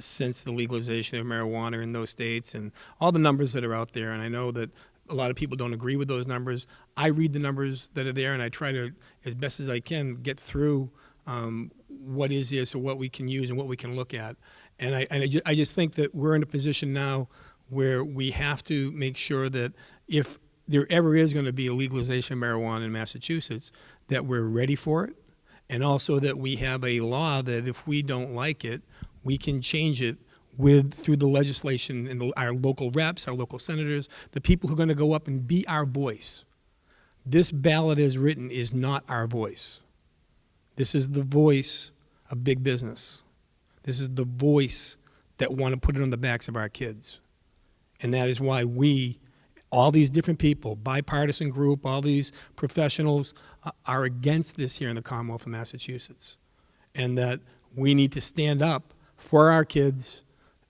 since the legalization of marijuana in those states, and all the numbers that are out there. And I know that a lot of people don't agree with those numbers. I read the numbers that are there, and I try to, as best as I can, get through what is this, or what we can use and what we can look at. And I just think that we're in a position now where we have to make sure that if there ever is going to be a legalization of marijuana in Massachusetts, that we're ready for it, and also that we have a law that if we don't like it, we can change it through the legislation and our local reps, our local senators, the people who are going to go up and be our voice. This ballot as written is not our voice. This is the voice of big business. This is the voice that want to put it on the backs of our kids. And that is why we, all these different people, bipartisan group, all these professionals are against this here in the Commonwealth of Massachusetts. And that we need to stand up for our kids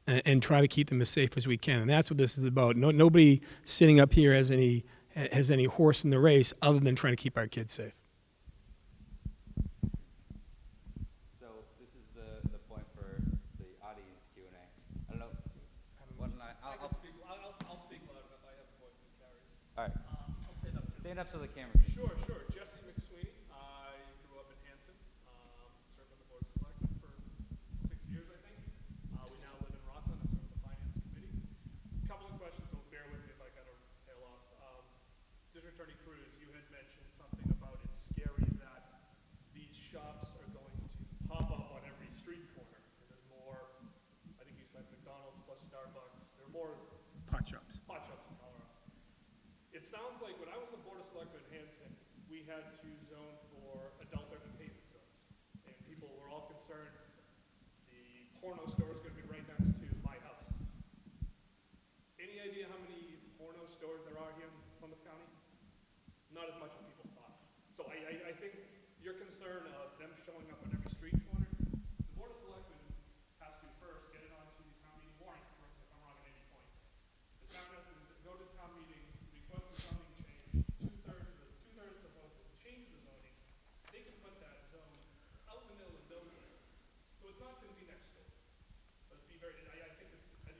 and try to keep them as safe as we can. And that's what this is about. Nobody sitting up here has any horse in the race other than trying to keep our kids safe. So this is the point for the audience Q&A. I don't know. Why don't I'll speak. I'll speak loud enough. I have a voice that carries. All right. I'll stand up. Stand up so the camera can. Sure. Jesse McSweeney. I grew up in Hanson. Served on the board of selectmen for 6 years, I think. We now live in Rockland. I serve on the finance committee. A couple of questions, so bear with me if I kind of tail off. District Attorney Cruz, you had mentioned something about it's scary that these shops are going to pop up on every street corner. And there's more, I think you said McDonald's plus Starbucks. There are more Pot shops. in Colorado. It sounds like when I was on the board of selectmen in Hanson, we had to zone for adult entertainment zones. And people were all concerned the porno store is going to be right next to my house. Any idea how many porno stores there are here in Plymouth County? Not as much as people thought. So I think your concern of them showing up on every street corner, the board of selectmen has to first get it onto the town meeting warrant, correct me if I'm wrong at any point. The town has to go to town meeting, request the zoning change, two-thirds of the vote to change the zoning. They can put that zone out in the middle of nowhere. So it's not going to be next door. Let's be very, I think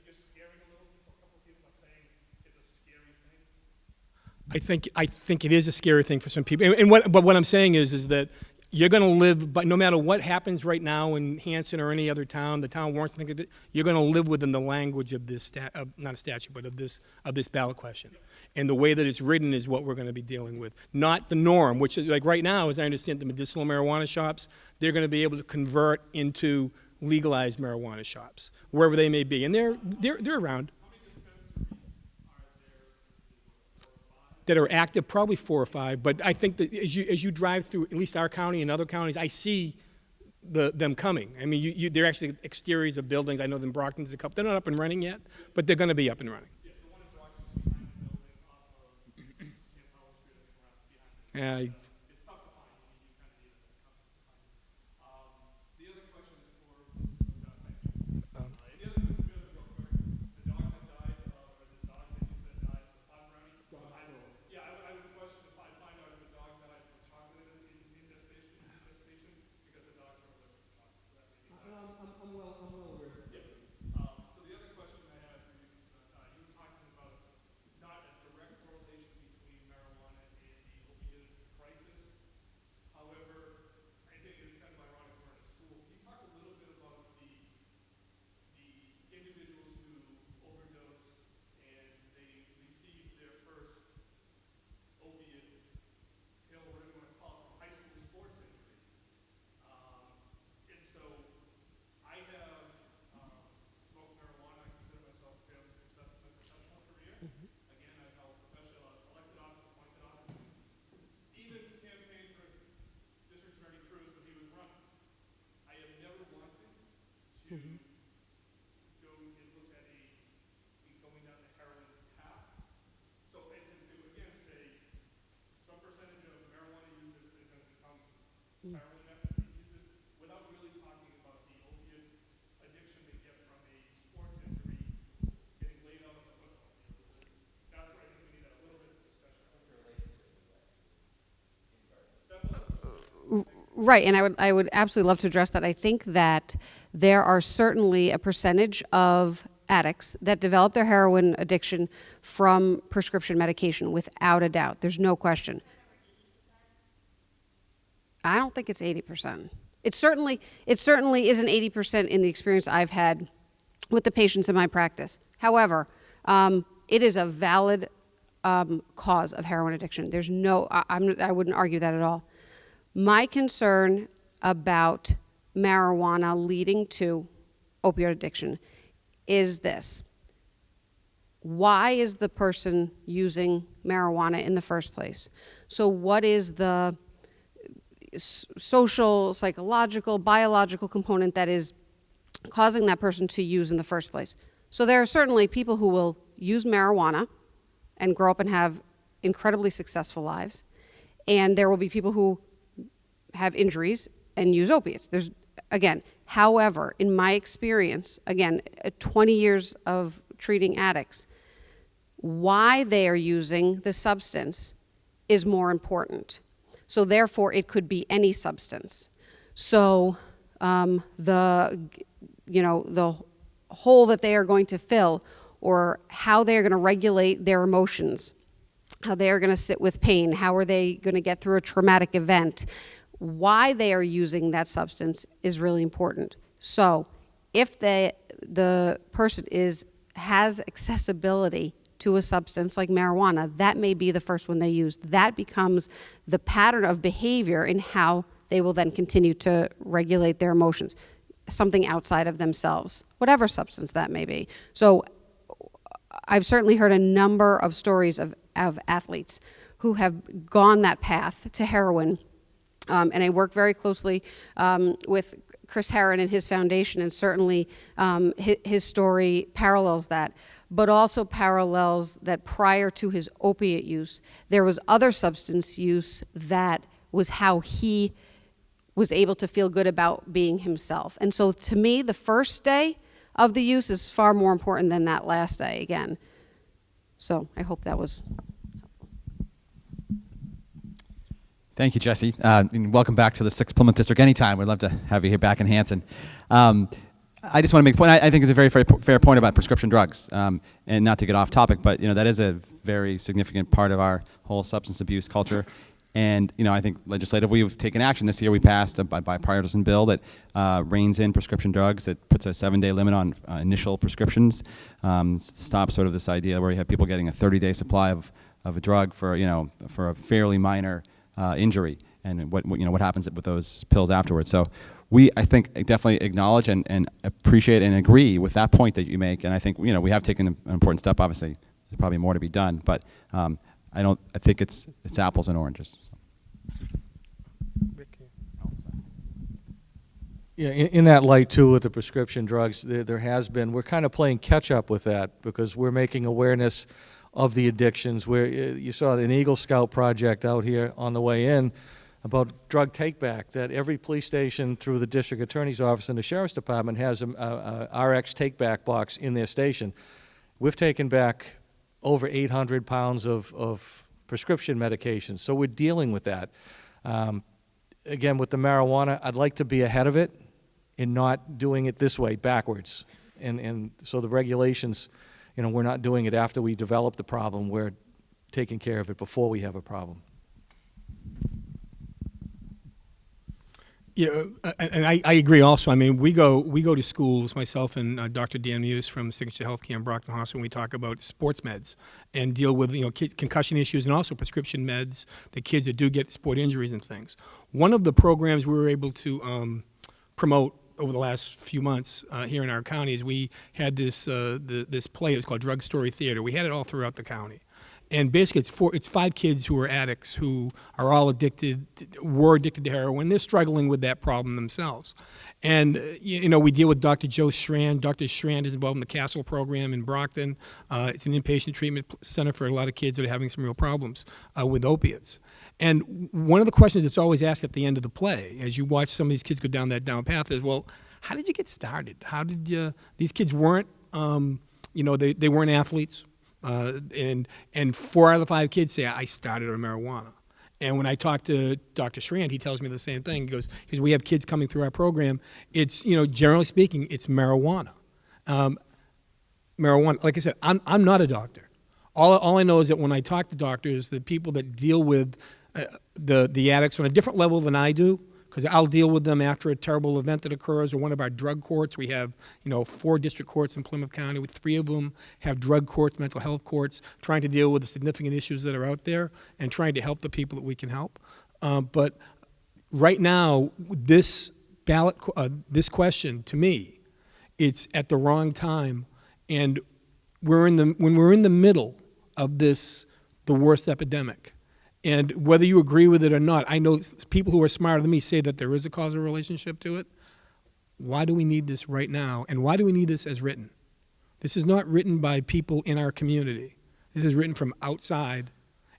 you're scaring a little people. A couple of people are saying it's a scary thing. I think it is a scary thing for some people. But what I'm saying is that you're going to live, but no matter what happens right now in Hanson or any other town, the town warrants, you're going to live within the language of this, not a statute, but of this ballot question. And the way that it's written is what we're going to be dealing with, not the norm, which is like right now, as I understand the medicinal marijuana shops, they're going to be able to convert into legalized marijuana shops, wherever they may be. And they're around. That are active, probably 4 or 5, but I think that as you drive through at least our county and other counties, I see them coming. I mean, they're actually exteriors of buildings. I know them Brockton's a couple. They're not up and running yet, but they're going to be up and running. Yeah, the one in Brockton is behind the building off of Powell Street, I think, behind it. It's tough to find. You kind of need it to come to find it. The other question is for Mrs. O'Donnell. Thank you. And the other question, real quick, the dog that died, or the dog that you said died, is the pot running? Yeah, I would question the Right, and I would absolutely love to address that. I think that there are certainly a percentage of addicts that develop their heroin addiction from prescription medication, without a doubt. There's no question. I don't think it's 80%. It certainly isn't 80% in the experience I've had with the patients in my practice. However, it is a valid cause of heroin addiction. There's no, I wouldn't argue that at all. My concern about marijuana leading to opioid addiction is this. Why is the person using marijuana in the first place? So what is the social, psychological, biological component that is causing that person to use in the first place? So there are certainly people who will use marijuana and grow up and have incredibly successful lives. And there will be people who have injuries and use opiates. However, in my experience, 20 years of treating addicts, why they are using the substance is more important. So therefore, it could be any substance. So the hole that they are going to fill, or how they are going to regulate their emotions, how they are going to sit with pain, how are they going to get through a traumatic event, why they are using that substance is really important. So if the person has accessibility to a substance like marijuana, that may be the first one they use. That becomes the pattern of behavior in how they will then continue to regulate their emotions, something outside of themselves, whatever substance that may be. So I've certainly heard a number of stories of athletes who have gone that path to heroin. And I work very closely with Chris Herron and his foundation, and certainly his story parallels that, but also parallels that prior to his opiate use, there was other substance use that was how he was able to feel good about being himself. And so to me, the first day of the use is far more important than that last day again. So I hope that was... Thank you, Jesse. And welcome back to the 6th Plymouth District anytime. We'd love to have you here back in Hanson. I just want to make a point. I think it's a very fair point about prescription drugs. And not to get off topic, but that is a very significant part of our whole substance abuse culture. And I think legislatively we've taken action. This year we passed a bipartisan bill that reins in prescription drugs. It puts a 7-day limit on initial prescriptions. Stops sort of this idea where you have people getting a 30-day supply of a drug for a fairly minor injury, and what happens with those pills afterwards. So I think definitely acknowledge and appreciate and agree with that point that you make. And I think we have taken an important step. Obviously, there's probably more to be done, but I think it's apples and oranges. Yeah, in that light too, with the prescription drugs, there has been, we're kind of playing catch up with that because we're making awareness of the addictions. Where you saw an Eagle Scout project out here on the way in about drug take-back, that every police station through the district attorney's office and the sheriff's department has a RX take-back box in their station. We've taken back over 800 pounds of prescription medications, so we're dealing with that. Again, with the marijuana, I'd like to be ahead of it and not doing it this way, backwards. And so the regulations, we're not doing it after we develop the problem. We're taking care of it before we have a problem. Yeah, and I agree also. I mean, we go to schools, myself and Dr. Dan Muse from Signature Healthcare in Brockton Hospital, and we talk about sports meds and deal with concussion issues and also prescription meds, the kids that do get sport injuries and things. One of the programs we were able to promote over the last few months here in our county is we had this play. It was called Drug Story Theater. We had it all throughout the county. And basically, it's 5 kids who are addicts who are all were addicted to heroin. They're struggling with that problem themselves. And, we deal with Dr. Joe Strand. Dr. Strand is involved in the Castle program in Brockton. It's an inpatient treatment center for a lot of kids that are having some real problems with opiates. And one of the questions that's always asked at the end of the play, as you watch some of these kids go down that path, is, well, how did you get started? How did you, these kids weren't, they weren't athletes. And 4 out of the 5 kids say, I started on marijuana. And when I talk to Dr. Schrand, he tells me the same thing. He goes, because we have kids coming through our program, it's, generally speaking, it's marijuana. Marijuana, like I said, I'm not a doctor. All I know is that when I talk to doctors, the people that deal with the addicts on a different level than I do, because I'll deal with them after a terrible event that occurs or one of our drug courts. We have, 4 district courts in Plymouth County, with 3 of them have drug courts, mental health courts, trying to deal with the significant issues that are out there and trying to help the people that we can help. But right now, this ballot, this question, to me, it's at the wrong time, and when we're in the middle of the worst epidemic. And whether you agree with it or not, I know people who are smarter than me say that there is a causal relationship to it. Why do we need this right now? And why do we need this as written? This is not written by people in our community. This is written from outside,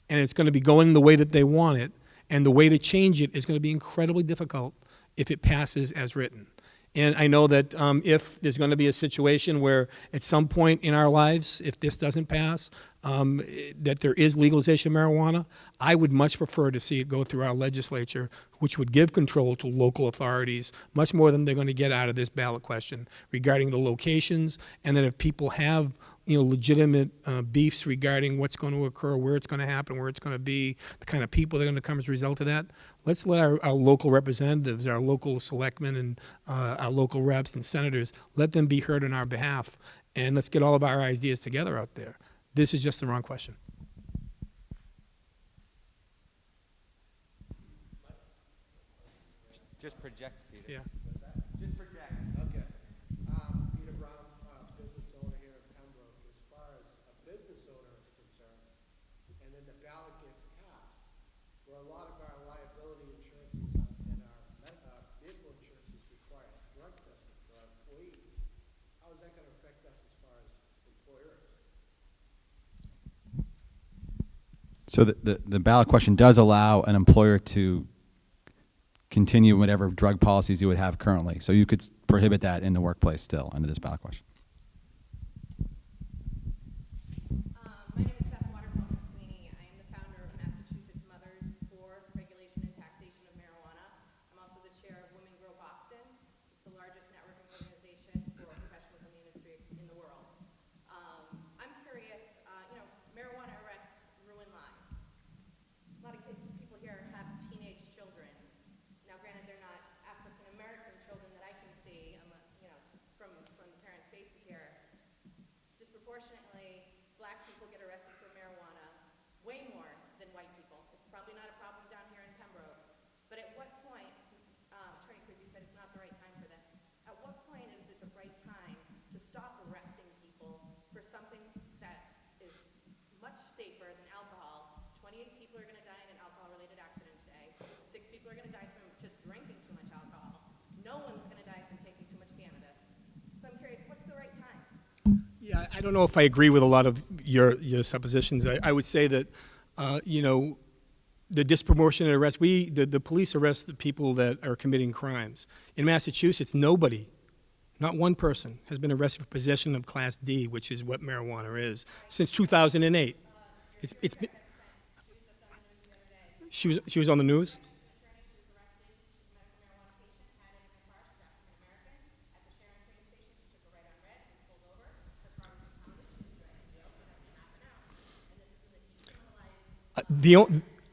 and it's going to be going the way that they want it, and the way to change it is going to be incredibly difficult if it passes as written. And I know that if there's going to be a situation where at some point in our lives, if this doesn't pass, that there is legalization of marijuana, I would much prefer to see it go through our legislature, which would give control to local authorities, much more than they're going to get out of this ballot question regarding the locations, and that if people have legitimate beefs regarding what's going to occur, where it's going to happen, where it's going to be, the kind of people that are going to come as a result of that, let's let our local representatives, our local selectmen, and our local reps and senators, let them be heard on our behalf, and let's get all of our ideas together out there. This is just the wrong question. Just project, Peter. Yeah. Just project. Okay. Peter Brown, business owner here in Pembroke. As far as a business owner is concerned, and then the ballot gets passed, where a lot of our liability insurances and our vehicle insurances require drug testing for our employees, how is that going to affect us as far as employers? So the ballot question does allow an employer to continue whatever drug policies you would have currently. So you could prohibit that in the workplace still under this ballot question. My name is Beth Waterfall-McSweeney. I am the founder of Massachusetts Mothers for Regulation and Taxation of Marijuana. I'm also the chair of Women Grow Boston. It's the largest networking organization for professionals in the industry in the world. I'm curious, marijuana arrests ruin lives. A lot of people here have teenage children. Now, granted, they're not African-American children that I can see, from the parents' faces here. Disproportionately, black people get arrested for marijuana way more than white people. It's probably not a problem down here in Pembroke. But at what point, Attorney Cruz, you said it's not the right time for this. At what point is it the right time to stop arresting people for something that is much safer than alcohol? 28 people are going to die in an alcohol-related accident today. 6 people are going to die from just drinking too much alcohol. No one's going to die from taking too much cannabis. So I'm curious, what's the right time? Yeah, I don't know if I agree with a lot of your suppositions. I would say that, the disproportionate arrest, the police arrest the people that are committing crimes. In Massachusetts, nobody, not one person, has been arrested for possession of Class D, which is what marijuana is, since 2008. It's been, she was on the news?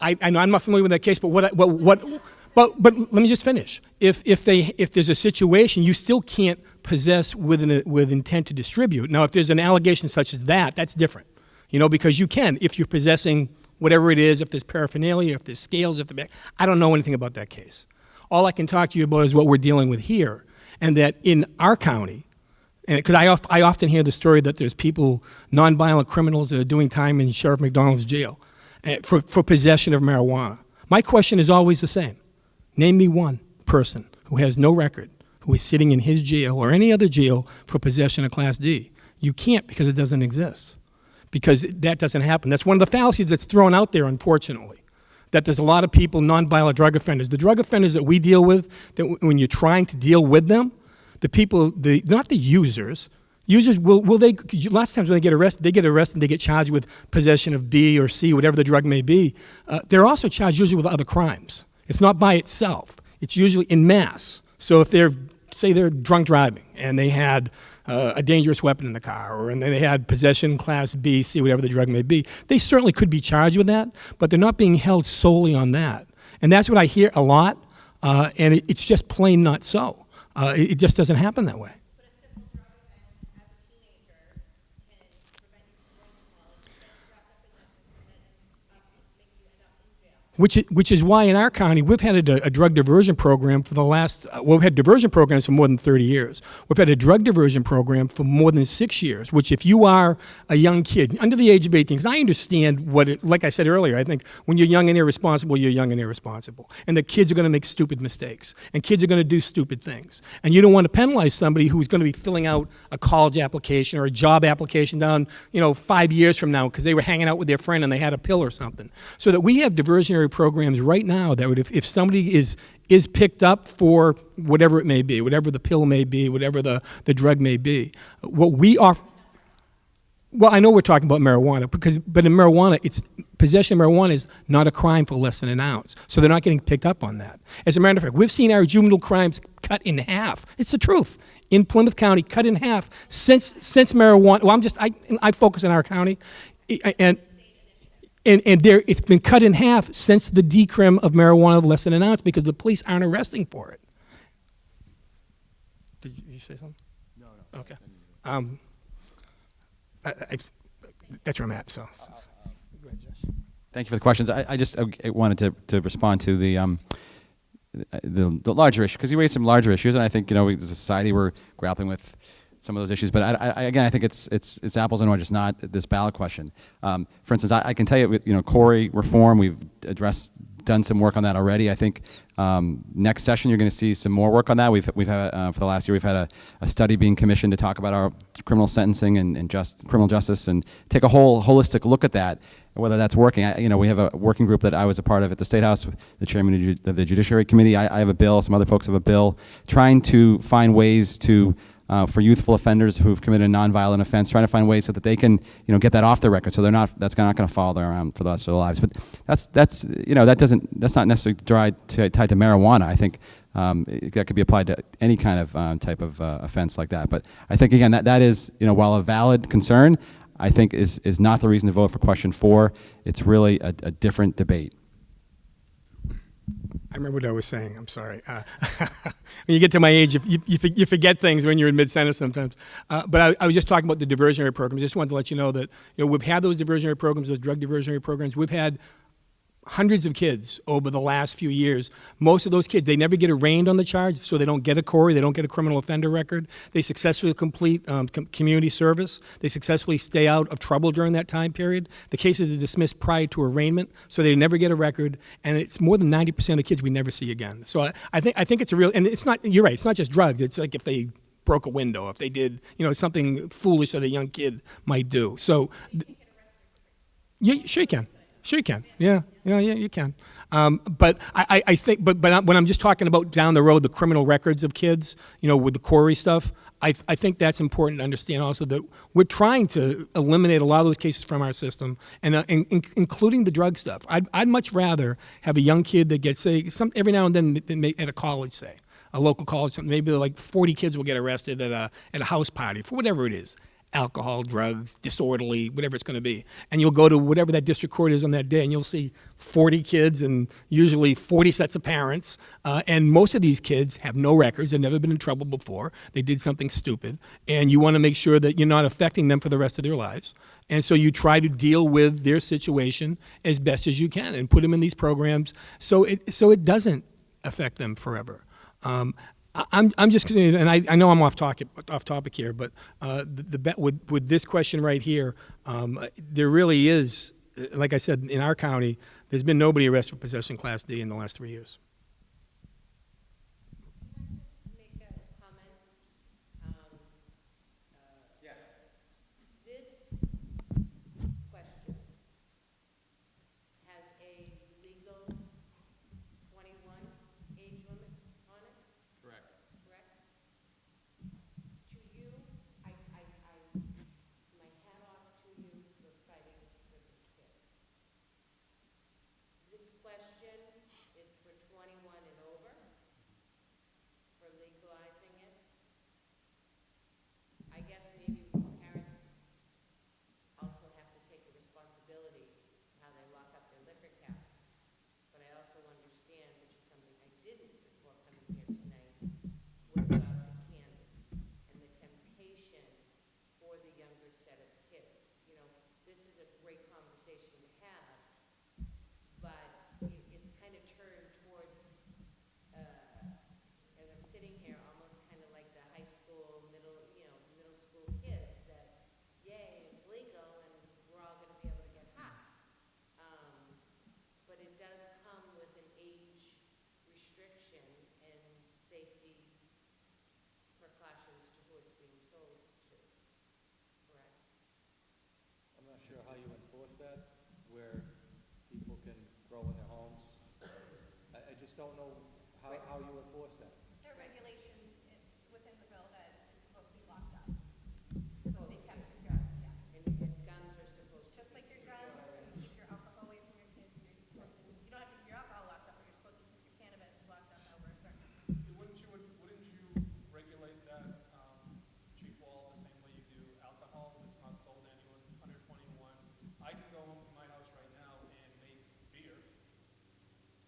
I know I'm not familiar with that case, but but let me just finish. If there's a situation, you still can't possess with intent to distribute. Now, if there's an allegation such as that, that's different, because you can if you're possessing whatever it is. If there's paraphernalia, if there's scales, I don't know anything about that case. All I can talk to you about is what we're dealing with here, and that in our county. And because I often hear the story that there's people, nonviolent criminals, that are doing time in Sheriff McDonald's jail for possession of marijuana. My question is always the same. Name me one person who has no record, who is sitting in his jail or any other jail for possession of Class D. You can't, because it doesn't exist. Because that doesn't happen. That's one of the fallacies that's thrown out there, unfortunately, that there's a lot of people, nonviolent drug offenders. The drug offenders that we deal with, that when you're trying to deal with them, the people, not the users, Users, will they, lots of times when they get arrested, they get charged with possession of B or C, whatever the drug may be. They're also charged usually with other crimes. It's not by itself. It's usually in mass. So if say they're drunk driving and they had a dangerous weapon in the car, or and they had possession class B, C, whatever the drug may be, they certainly could be charged with that, but they're not being held solely on that. And that's what I hear a lot, and it's just plain not so. It just doesn't happen that way. Which is why in our county we've had a drug diversion program for the last, we've had diversion programs for more than 30 years. We've had a drug diversion program for more than 6 years, which if you are a young kid, under the age of 18, because I understand like I said earlier, I think when you're young and irresponsible, you're young and irresponsible. And the kids are going to make stupid mistakes, and kids are going to do stupid things. And you don't want to penalize somebody who's going to be filling out a college application or a job application down, 5 years from now because they were hanging out with their friend and they had a pill or something. So that we have diversionary programs right now that would, if somebody is picked up for whatever it may be, whatever the pill may be, whatever the drug may be, what we are. Well, I know we're talking about marijuana, but in marijuana, possession of marijuana is not a crime for less than an ounce. So they're not getting picked up on that. As a matter of fact, we've seen our juvenile crimes cut in half. It's the truth. In Plymouth County, cut in half since marijuana. Well, I focus on our county, and it's been cut in half since the decrim of marijuana of less than an ounce because the police aren't arresting for it. Did you say something? No. Okay. That's where I'm at. So. Go ahead, Josh. Thank you for the questions. I wanted to respond to the larger issue, because you raised some larger issues, and I think as a society we're grappling with some of those issues. But I think it's apples and oranges, not this ballot question. For instance, I can tell you, with Corey reform, we've done some work on that already. I think next session you're going to see some more work on that. We've had for the last year we've had a study being commissioned to talk about our criminal sentencing and criminal justice, and take a holistic look at that, whether that's working. We have a working group that I was a part of at the State House, the chairman of the Judiciary Committee. I have a bill. Some other folks have a bill, trying to find ways to. For youthful offenders who've committed a nonviolent offense, trying to find ways so that they can, get that off their record, so that's not going to follow them around for the rest of their lives. But that's not necessarily tied to marijuana. I think that could be applied to any kind of type of offense like that. But I think again that is, while a valid concern, I think is not the reason to vote for question 4. It's really a different debate. I remember what I was saying. I'm sorry. When you get to my age, you forget things when you're in mid-sentence sometimes. But I was just talking about the diversionary programs. Just wanted to let you know that we've had those diversionary programs, those drug diversionary programs. We've had hundreds of kids over the last few years. Most of those kids, they never get arraigned on the charge, so they don't get a Corey, they don't get a criminal offender record. They successfully complete community service. They successfully stay out of trouble during that time period. The cases are dismissed prior to arraignment, so they never get a record, and it's more than 90% of the kids we never see again. So I think it's a real, and it's not, you're right, it's not just drugs. It's like if they broke a window, if they did, something foolish that a young kid might do. So, yeah, sure you can. Sure you can. Yeah, you can. But I think, but when I'm just talking about down the road, the criminal records of kids, with the Corey stuff, I think that's important to understand also that we're trying to eliminate a lot of those cases from our system, and including the drug stuff. I'd much rather have a young kid that gets, say, every now and then at a college, say, a local college, maybe like 40 kids will get arrested at a house party for whatever it is. Alcohol, drugs, disorderly, whatever it's going to be. And you'll go to whatever that district court is on that day, and you'll see 40 kids and usually 40 sets of parents. And most of these kids have no records. They've never been in trouble before. They did something stupid. And you want to make sure that you're not affecting them for the rest of their lives. And so you try to deal with their situation as best as you can and put them in these programs so it doesn't affect them forever. I'm just, and I know I'm off topic here, but the bet with this question right here, there really is, like I said, in our county, there's been nobody arrested for possession Class D in the last 3 years. sure how you enforce that, where people can grow in their homes. I just don't know how you enforce that. There are regulations within the bill that it's supposed to be locked up. Supposed to be kept secure, yeah. And guns are supposed to. Just like your guns, and keep your alcohol away from your kids, you're supposed to, you don't have to keep your alcohol locked up, but you're supposed to keep your cannabis locked up over a certain time. Wouldn't you regulate that, Chief Wall, the same way you do alcohol, if it's not sold to anyone under 21? I can go home to my house right now and make beer.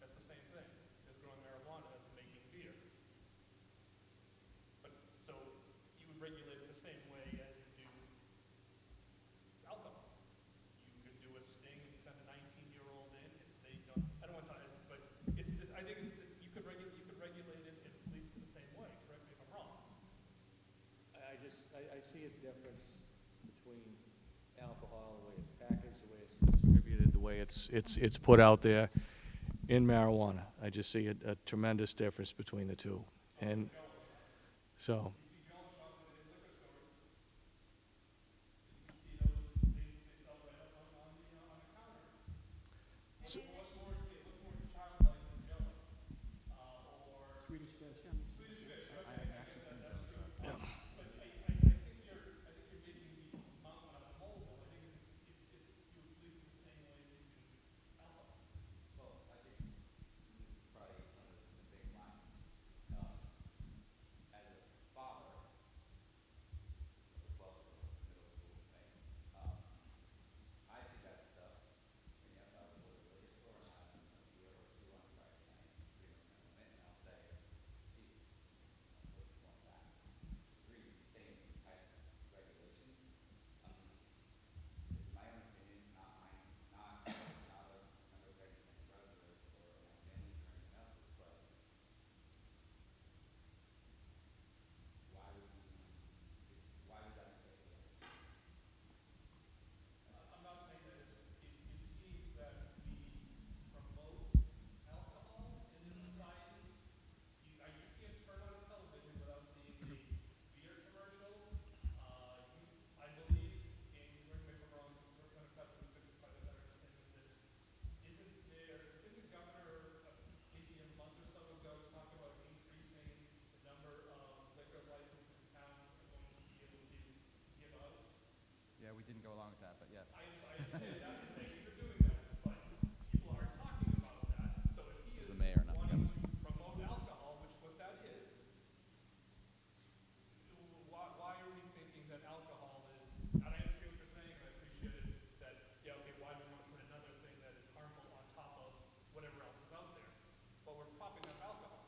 That's the same thing as growing marijuana, as making beer. But, so you would regulate it the same way as you do alcohol. You could do a sting and send a 19-year-old in if they don't, I don't want to, but I think you could regulate it at least the same way, correct me if I'm wrong. I see a difference between alcohol, the way it's packaged, the way it's distributed, the way it's put out there, in marijuana. I just see a tremendous difference between the two. And so, Yeah, we didn't go along with that, but yes. I understand that, and thank you for doing that, but people are talking about that. So if he is It's the mayor, not the wanting governor. to promote alcohol, which what that is, why are we thinking that alcohol is, and I understand what you're saying, and I appreciate it, that, yeah, okay, why do we want to put another thing that is harmful on top of whatever else is out there? But we're propping up alcohol.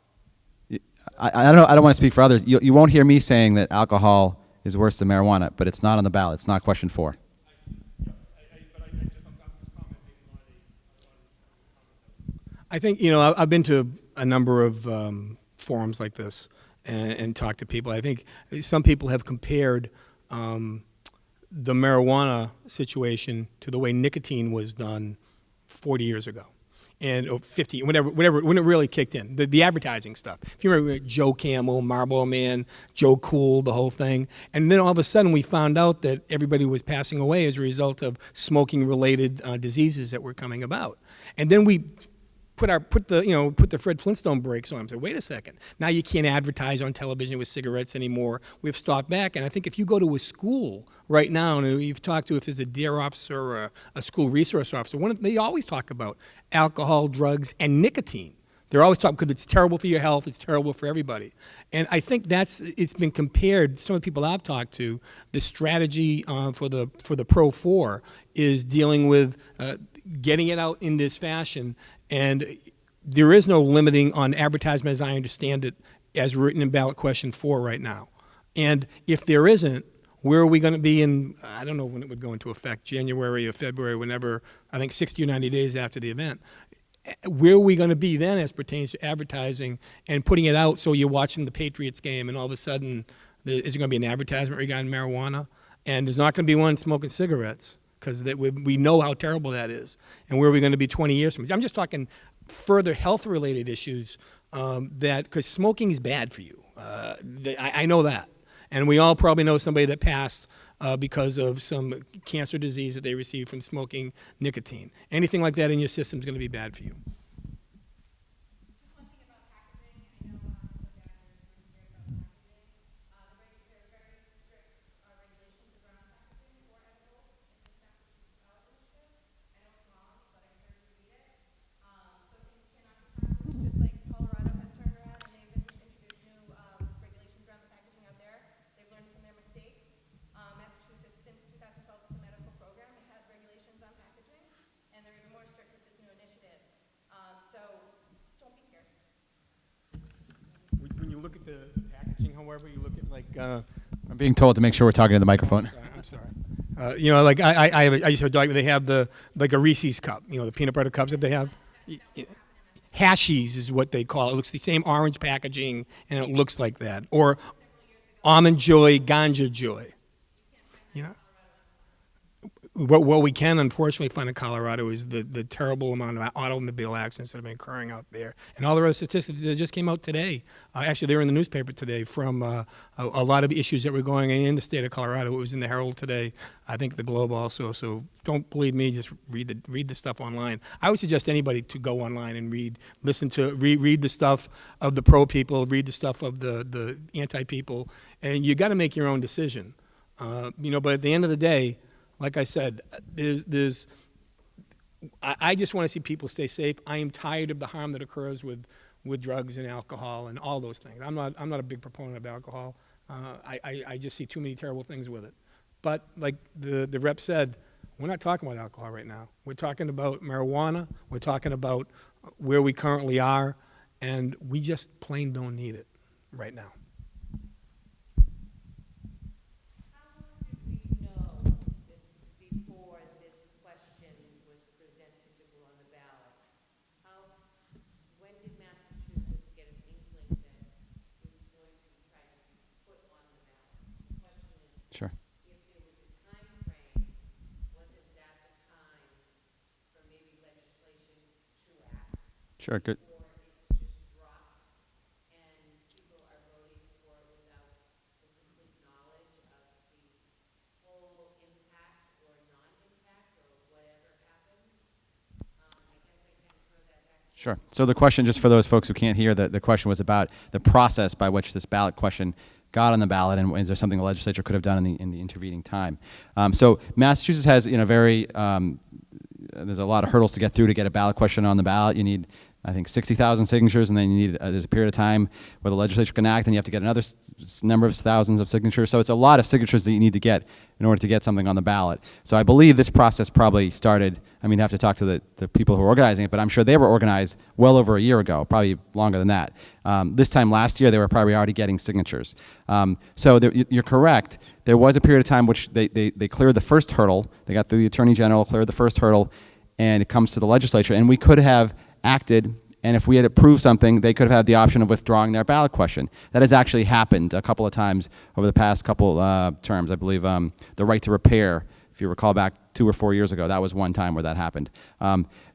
I don't want to speak for others. You won't hear me saying that alcohol is worse than marijuana, but it's not on the ballot. It's not question 4. But I'm just commenting on I think, I've been to a number of forums like this and talked to people. I think some people have compared the marijuana situation to the way nicotine was done 40 years ago. And or 50, whatever, when it really kicked in, the advertising stuff. If you remember Joe Camel, Marlboro Man, Joe Cool, the whole thing, and then all of a sudden we found out that everybody was passing away as a result of smoking-related diseases that were coming about, and then we put the Fred Flintstone brakes on and said, wait a second, now you can't advertise on television with cigarettes anymore. We've stopped back, and I think if you go to a school right now, and you've talked to if there's a DARE officer or a school resource officer, they always talk about alcohol, drugs, and nicotine. They're always talking because it's terrible for your health, it's terrible for everybody. And I think it's been compared, some of the people I've talked to, the strategy for the Pro 4 is dealing with getting it out in this fashion, and there is no limiting on advertisement as I understand it as written in ballot question 4 right now. And if there isn't, where are we going to be in, I don't know when it would go into effect, January or February, whenever, I think 60 or 90 days after the event. Where are we going to be then as pertains to advertising and putting it out so you're watching the Patriots game and all of a sudden, is there going to be an advertisement regarding marijuana? And there's not going to be one smoking cigarettes because we know how terrible that is. And where are we going to be 20 years from now? I'm just talking further health-related issues because smoking is bad for you. I know that. And we all probably know somebody that passed because of some cancer disease that they received from smoking nicotine. Anything like that in your system is going to be bad for you. When you look at the packaging, however, you look at like. I'm being told to make sure we're talking to the microphone. I'm sorry. You know, like I used to like they have like a Reese's cup. You know, the peanut butter cups that they have. Hashies is what they call it. It looks the same orange packaging, and it looks like that. Or Almond Joy, Ganja Joy. You know. What we can unfortunately find in Colorado is the terrible amount of automobile accidents that have been occurring out there. And all the other statistics that just came out today, actually they were in the newspaper today from a lot of issues that were going in the state of Colorado. It was in the Herald today, I think the Globe also. So don't believe me, just read the stuff online. I would suggest anybody to go online and read the stuff of the pro people, read the stuff of the anti people, and you got to make your own decision. You know, but at the end of the day, like I said, I just want to see people stay safe. I am tired of the harm that occurs with drugs and alcohol and all those things. I'm not a big proponent of alcohol. I just see too many terrible things with it. But like the rep said, we're not talking about alcohol right now. We're talking about marijuana. We're talking about where we currently are, and we just plain don't need it right now. Sure. If there was a time frame, wasn't that the time for maybe legislation to act? Sure, good. Or it's just dropped and people are voting for it without the complete knowledge of the full impact or non-impact or whatever happens? I guess I kind of throw that back. Sure. So the question, just for those folks who can't hear, the question was about the process by which this ballot question got on the ballot, and is there something the legislature could have done in the intervening time? So Massachusetts has, there's a lot of hurdles to get through to get a ballot question on the ballot. You need, I think, 60,000 signatures, and then you need there's a period of time where the legislature can act, and you have to get another number of thousands of signatures. So it's a lot of signatures that you need to get in order to get something on the ballot. So I believe this process probably started, I mean, I have to talk to the people who are organizing it, but I'm sure they were organized well over a year ago, probably longer than that. This time last year, they were probably already getting signatures. So you're correct. There was a period of time which they cleared the first hurdle. They got through the Attorney General, cleared the first hurdle, and it comes to the legislature. And we could have acted, and if we had approved something, they could have had the option of withdrawing their ballot question. That has actually happened a couple of times over the past couple terms. I believe the right to repair, if you recall back 2 or 4 years ago, that was one time where that happened.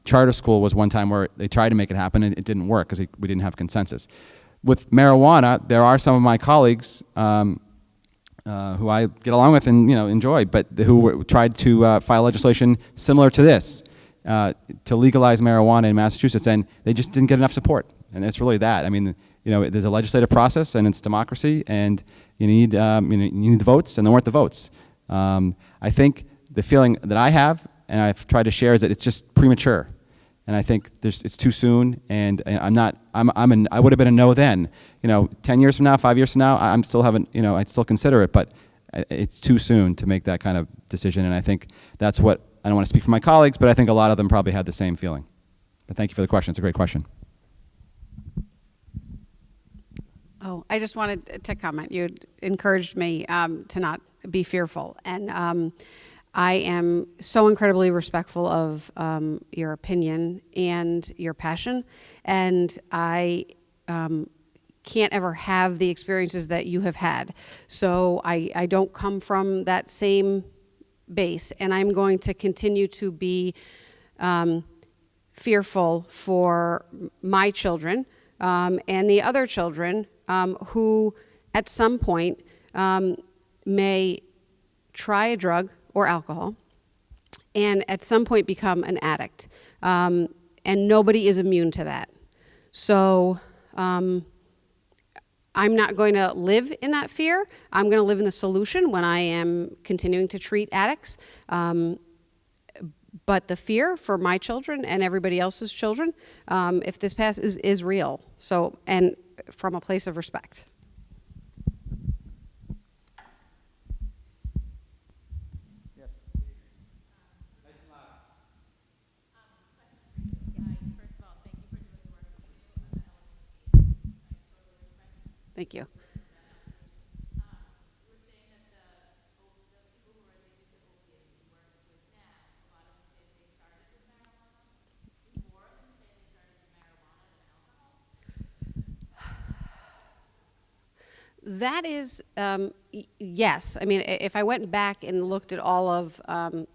Charter school was one time where they tried to make it happen, and it didn't work because we didn't have consensus. With marijuana, there are some of my colleagues who I get along with and enjoy, but who tried to file legislation similar to this to legalize marijuana in Massachusetts, and they just didn't get enough support. And it's really that. I mean, there's a legislative process, and it's democracy, and you need the votes, and there weren't the votes. I think the feeling that I have, and I've tried to share, is that it's just premature. And I think it's too soon, and I would have been a no then. 10 years from now, 5 years from now, I'd still consider it, but it's too soon to make that kind of decision. And I think that's what, I don't want to speak for my colleagues, but I think a lot of them probably had the same feeling. But thank you for the question. It's a great question. Oh, I just wanted to comment. You encouraged me to not be fearful. And I am so incredibly respectful of your opinion and your passion. And I can't ever have the experiences that you have had. So I don't come from that same base. And I'm going to continue to be fearful for my children and the other children who at some point may try a drug or alcohol and at some point become an addict. And nobody is immune to that. So I'm not going to live in that fear. I'm going to live in the solution when I am continuing to treat addicts. But the fear for my children and everybody else's children, if this passes, is real. So, and from a place of respect. Thank you. That is, yes. I mean, if I went back and looked at all of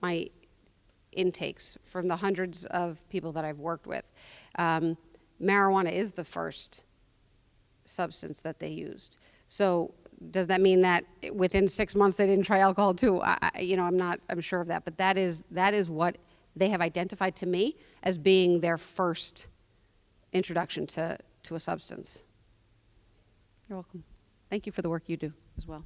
my intakes from the hundreds of people that I've worked with, marijuana is the first substance that they used. So does that mean that within 6 months they didn't try alcohol too? I'm sure of that, but that is what they have identified to me as being their first introduction to a substance. You're welcome. Thank you for the work you do as well.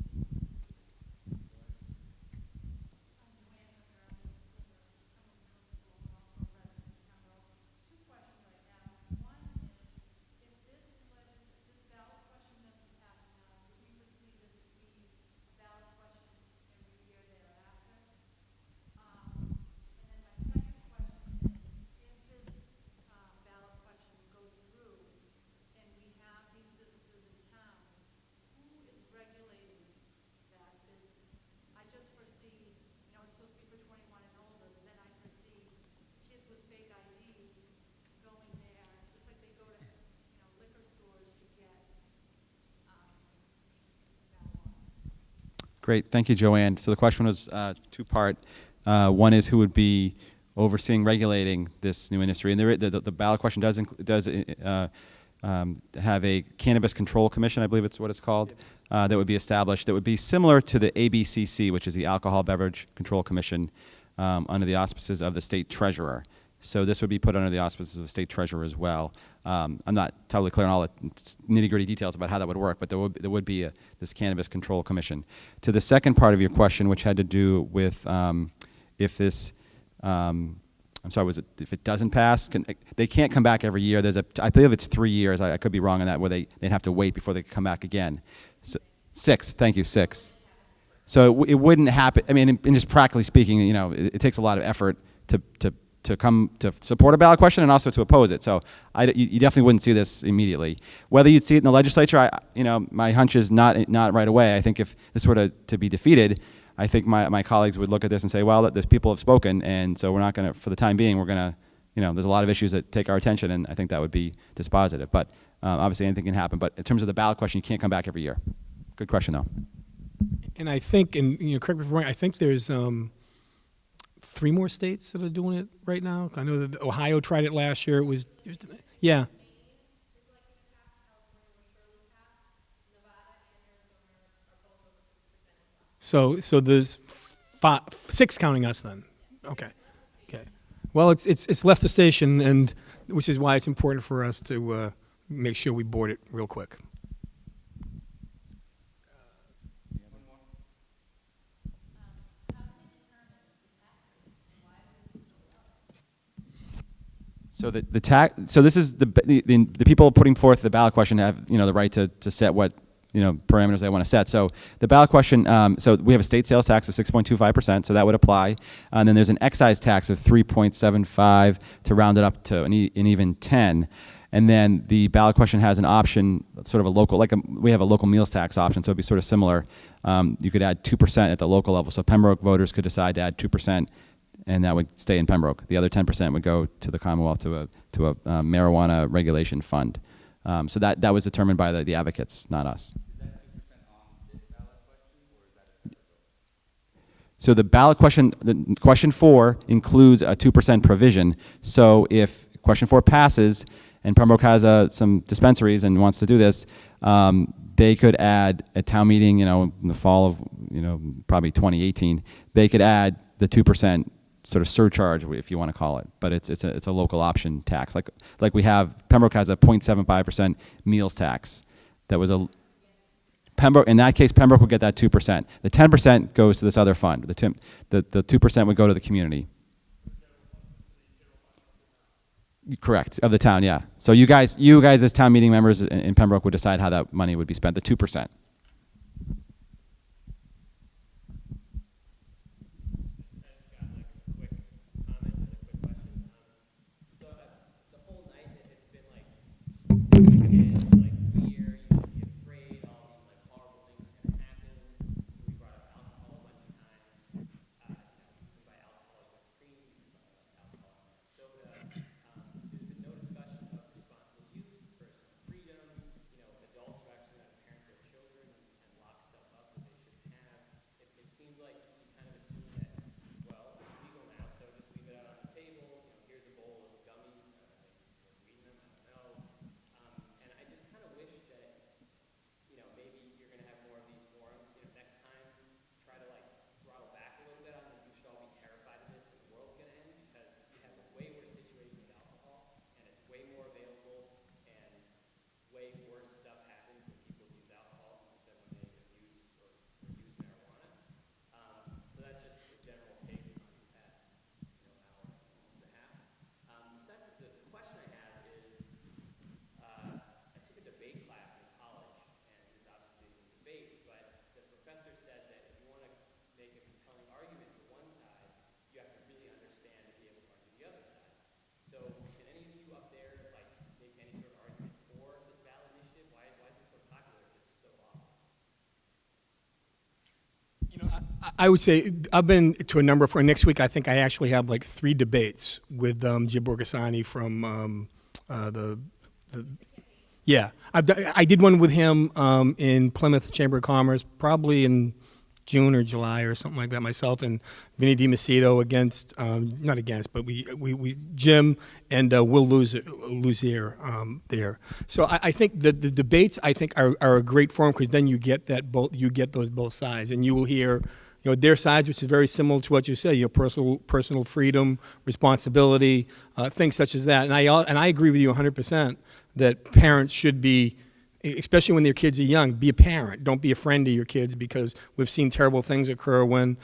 Great, thank you, Joanne. So the question was two-part. One is who would be overseeing, regulating this new industry, and the ballot question does have a cannabis control commission, I believe it's what it's called, that would be established. That would be similar to the ABCC, which is the Alcohol Beverage Control Commission, under the auspices of the state treasurer. So this would be put under the auspices of the state treasurer as well. I'm not totally clear on all the nitty-gritty details about how that would work, but there would be this Cannabis Control Commission. To the second part of your question, which had to do with if this, I'm sorry, if it doesn't pass, they can't come back every year. I believe it's 3 years. I could be wrong on that, where they'd have to wait before they could come back again. So, 6. Thank you. 6. So it wouldn't happen. I mean, and just practically speaking, it takes a lot of effort to come to support a ballot question and also to oppose it. So you definitely wouldn't see this immediately. Whether you'd see it in the legislature, my hunch is not right away. I think if this were to be defeated, I think my colleagues would look at this and say, well, the people have spoken, and so we're not going to, for the time being, we're going to, there's a lot of issues that take our attention, and I think that would be dispositive. But obviously anything can happen. But in terms of the ballot question, you can't come back every year. Good question, though. And I think, and correct me if I'm wrong, I think there's 3 more states that are doing it right now. I know that Ohio tried it last year. It was yeah. So there's 6 counting us then. Okay. Well, it's left the station, and which is why it's important for us to make sure we board it real quick. So so this is the people putting forth the ballot question have the right to set what parameters they want to set. So the ballot question, so we have a state sales tax of 6.25%, so that would apply, and then there's an excise tax of 3.75 to round it up to an even 10. And then the ballot question has an option, sort of a local, we have a local meals tax option, so it'd be sort of similar. You could add 2% at the local level, so Pembroke voters could decide to add 2%. And that would stay in Pembroke. The other 10% would go to the Commonwealth to a marijuana regulation fund. So that was determined by the advocates, not us. Is that 2% on this ballot question, or is that a separate vote? So the ballot question, question 4 includes a 2% provision. So if question 4 passes and Pembroke has some dispensaries and wants to do this, they could add a town meeting, in the fall of, probably 2018, they could add the 2% sort of surcharge, if you want to call it, but it's a local option tax. Like we have, Pembroke has a 0.75% meals tax. That was Pembroke, in that case, Pembroke would get that 2%. The 10% goes to this other fund. The 2% would go to the community. Correct, of the town, yeah. So you guys as town meeting members in Pembroke would decide how that money would be spent, the 2%. I would say I've been to a number for next week. I think I actually have like 3 debates with Jim Borgasani from yeah. I did one with him in Plymouth Chamber of Commerce, probably in June or July or something like that. Myself and Vinny DiMacedo against, not against, but we Jim and Will Luzier there. So I think the debates I think are a great forum because then you get those both sides and you will hear their sides, which is very similar to what you said, personal freedom, responsibility, things such as that. And I agree with you 100% that parents should be, especially when their kids are young, be a parent. Don't be a friend to your kids because we've seen terrible things occur when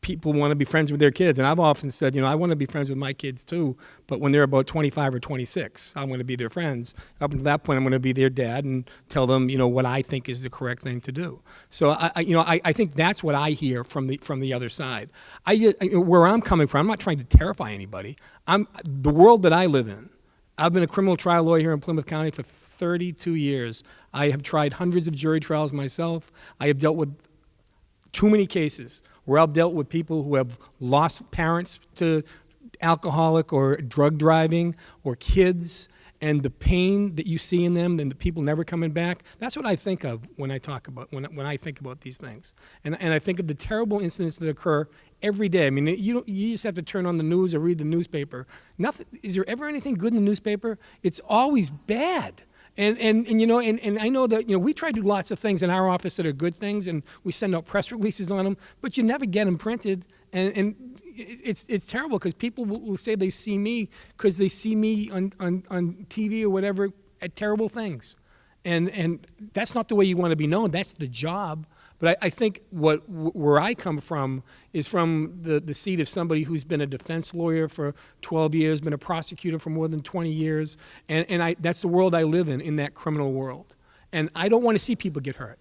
people want to be friends with their kids. And I've often said, I want to be friends with my kids too, but when they're about 25 or 26, I want to be their friends. Up until that point, I'm going to be their dad and tell them, what I think is the correct thing to do. So I think that's what I hear from the other side. Where I'm coming from, I'm not trying to terrify anybody. The world that I live in. I've been a criminal trial lawyer here in Plymouth County for 32 years. I have tried hundreds of jury trials myself. I have dealt with too many cases where I've dealt with people who have lost parents to alcoholic or drug driving or kids, and the pain that you see in them and the people never coming back. That's what I think of when I talk about when I think about these things. And I think of the terrible incidents that occur every day. I mean, you just have to turn on the news or read the newspaper. Nothing. Is there ever anything good in the newspaper? It's always bad. And I know that we try to do lots of things in our office that are good things, and we send out press releases on them, but you never get them printed. And it's terrible because people will say they see me because they see me on TV or whatever at terrible things, and that's not the way you want to be known. That's the job. But I think where I come from is from the seat of somebody who's been a defense lawyer for 12 years, been a prosecutor for more than 20 years, and that's the world I live in that criminal world. And I don't want to see people get hurt.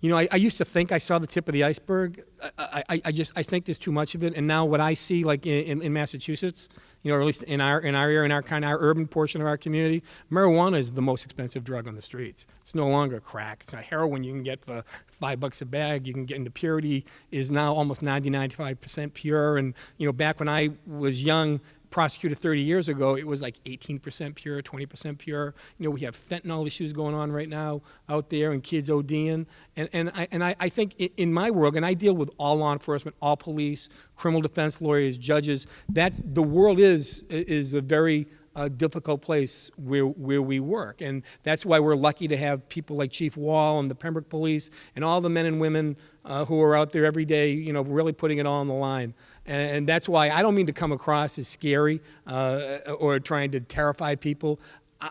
I used to think I saw the tip of the iceberg. I think there's too much of it. And now what I see, like in Massachusetts, or at least in our area, in our urban portion of our community, marijuana is the most expensive drug on the streets. It's no longer crack. It's not heroin you can get for $5 a bag. You can get, and the purity is now almost 95% pure. And back when I was young, prosecutor 30 years ago, it was like 18% pure, 20% pure. You know, we have fentanyl issues going on right now out there and kids ODing. I think in my world, and I deal with all law enforcement, all police, criminal defense lawyers, judges, the world is a very difficult place where we work. And that's why we're lucky to have people like Chief Wall and the Pembroke Police and all the men and women who are out there every day, you know, really putting it all on the line. And that's why I don't mean to come across as scary or trying to terrify people.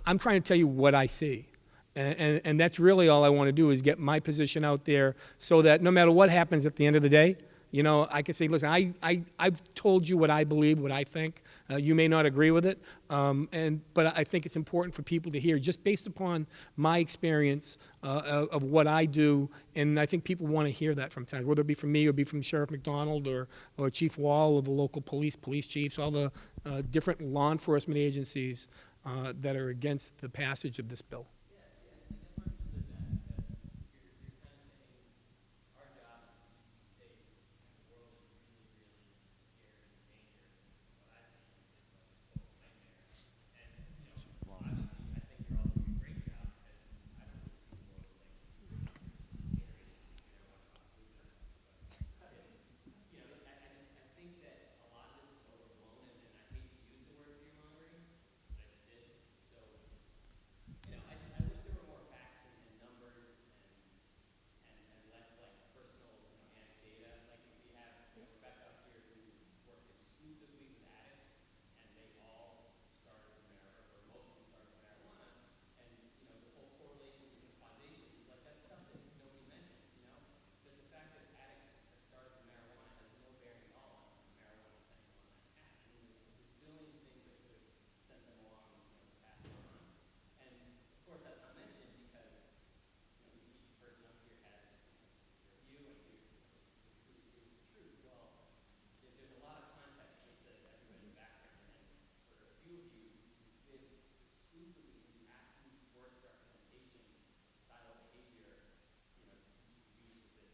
I'm trying to tell you what I see. And that's really all I want to do is get my position out there so that no matter what happens at the end of the day, you know, I can say, listen, I've told you what I believe, what I think. You may not agree with it, but I think it's important for people to hear, just based upon my experience of what I do, and I think people want to hear that from time, whether it be from me or be from Sheriff McDonald or Chief Wall or the local police chiefs, all the different law enforcement agencies that are against the passage of this bill.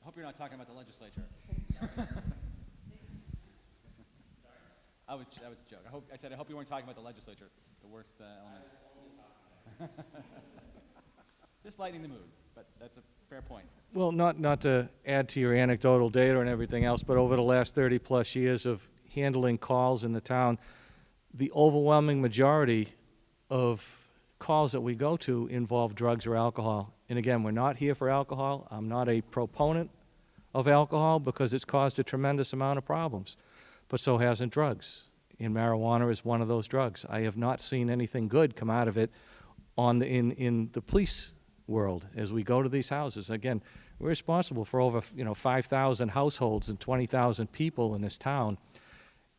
I hope you're not talking about the legislature. That was a joke. I said I hope you weren't talking about the legislature, the worst element. I was only talking about just lightening the mood, but that's a fair point. Well, not to add to your anecdotal data and everything else, but over the last 30-plus years of handling calls in the town, the overwhelming majority of calls that we go to involve drugs or alcohol. And again, we're not here for alcohol. I'm not a proponent of alcohol because it's caused a tremendous amount of problems, but so hasn't drugs. And marijuana is one of those drugs. I have not seen anything good come out of it in the police world as we go to these houses. Again, we're responsible for over 5,000 households and 20,000 people in this town.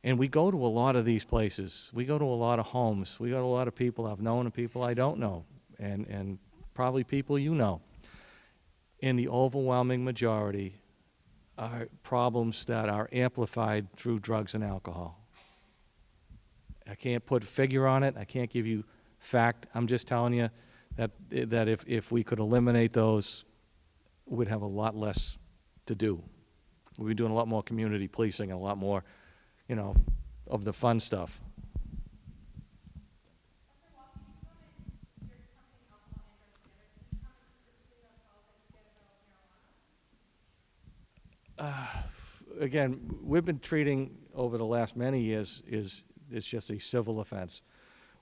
And we go to a lot of these places. We go to a lot of homes. We go to a lot of people I've known and people I don't know, and probably people you know. And the overwhelming majority are problems that are amplified through drugs and alcohol. I can't put a figure on it. I can't give you fact. I'm just telling you that if we could eliminate those, we'd have a lot less to do. We'd be doing a lot more community policing and a lot more, of the fun stuff. Again, we've been treating over the last many years is just a civil offense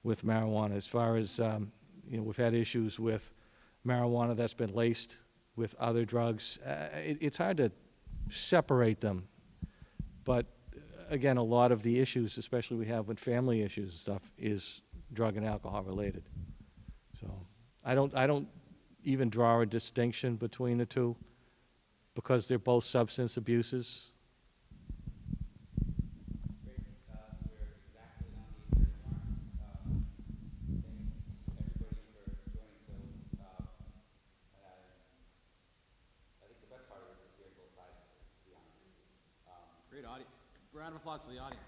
with marijuana. As far as we've had issues with marijuana that's been laced with other drugs. It's hard to separate them, but again, a lot of the issues, especially we have with family issues and stuff, is drug and alcohol related. So I don't even draw a distinction between the two because they're both substance abuses. Great audience. Round of applause for the audience.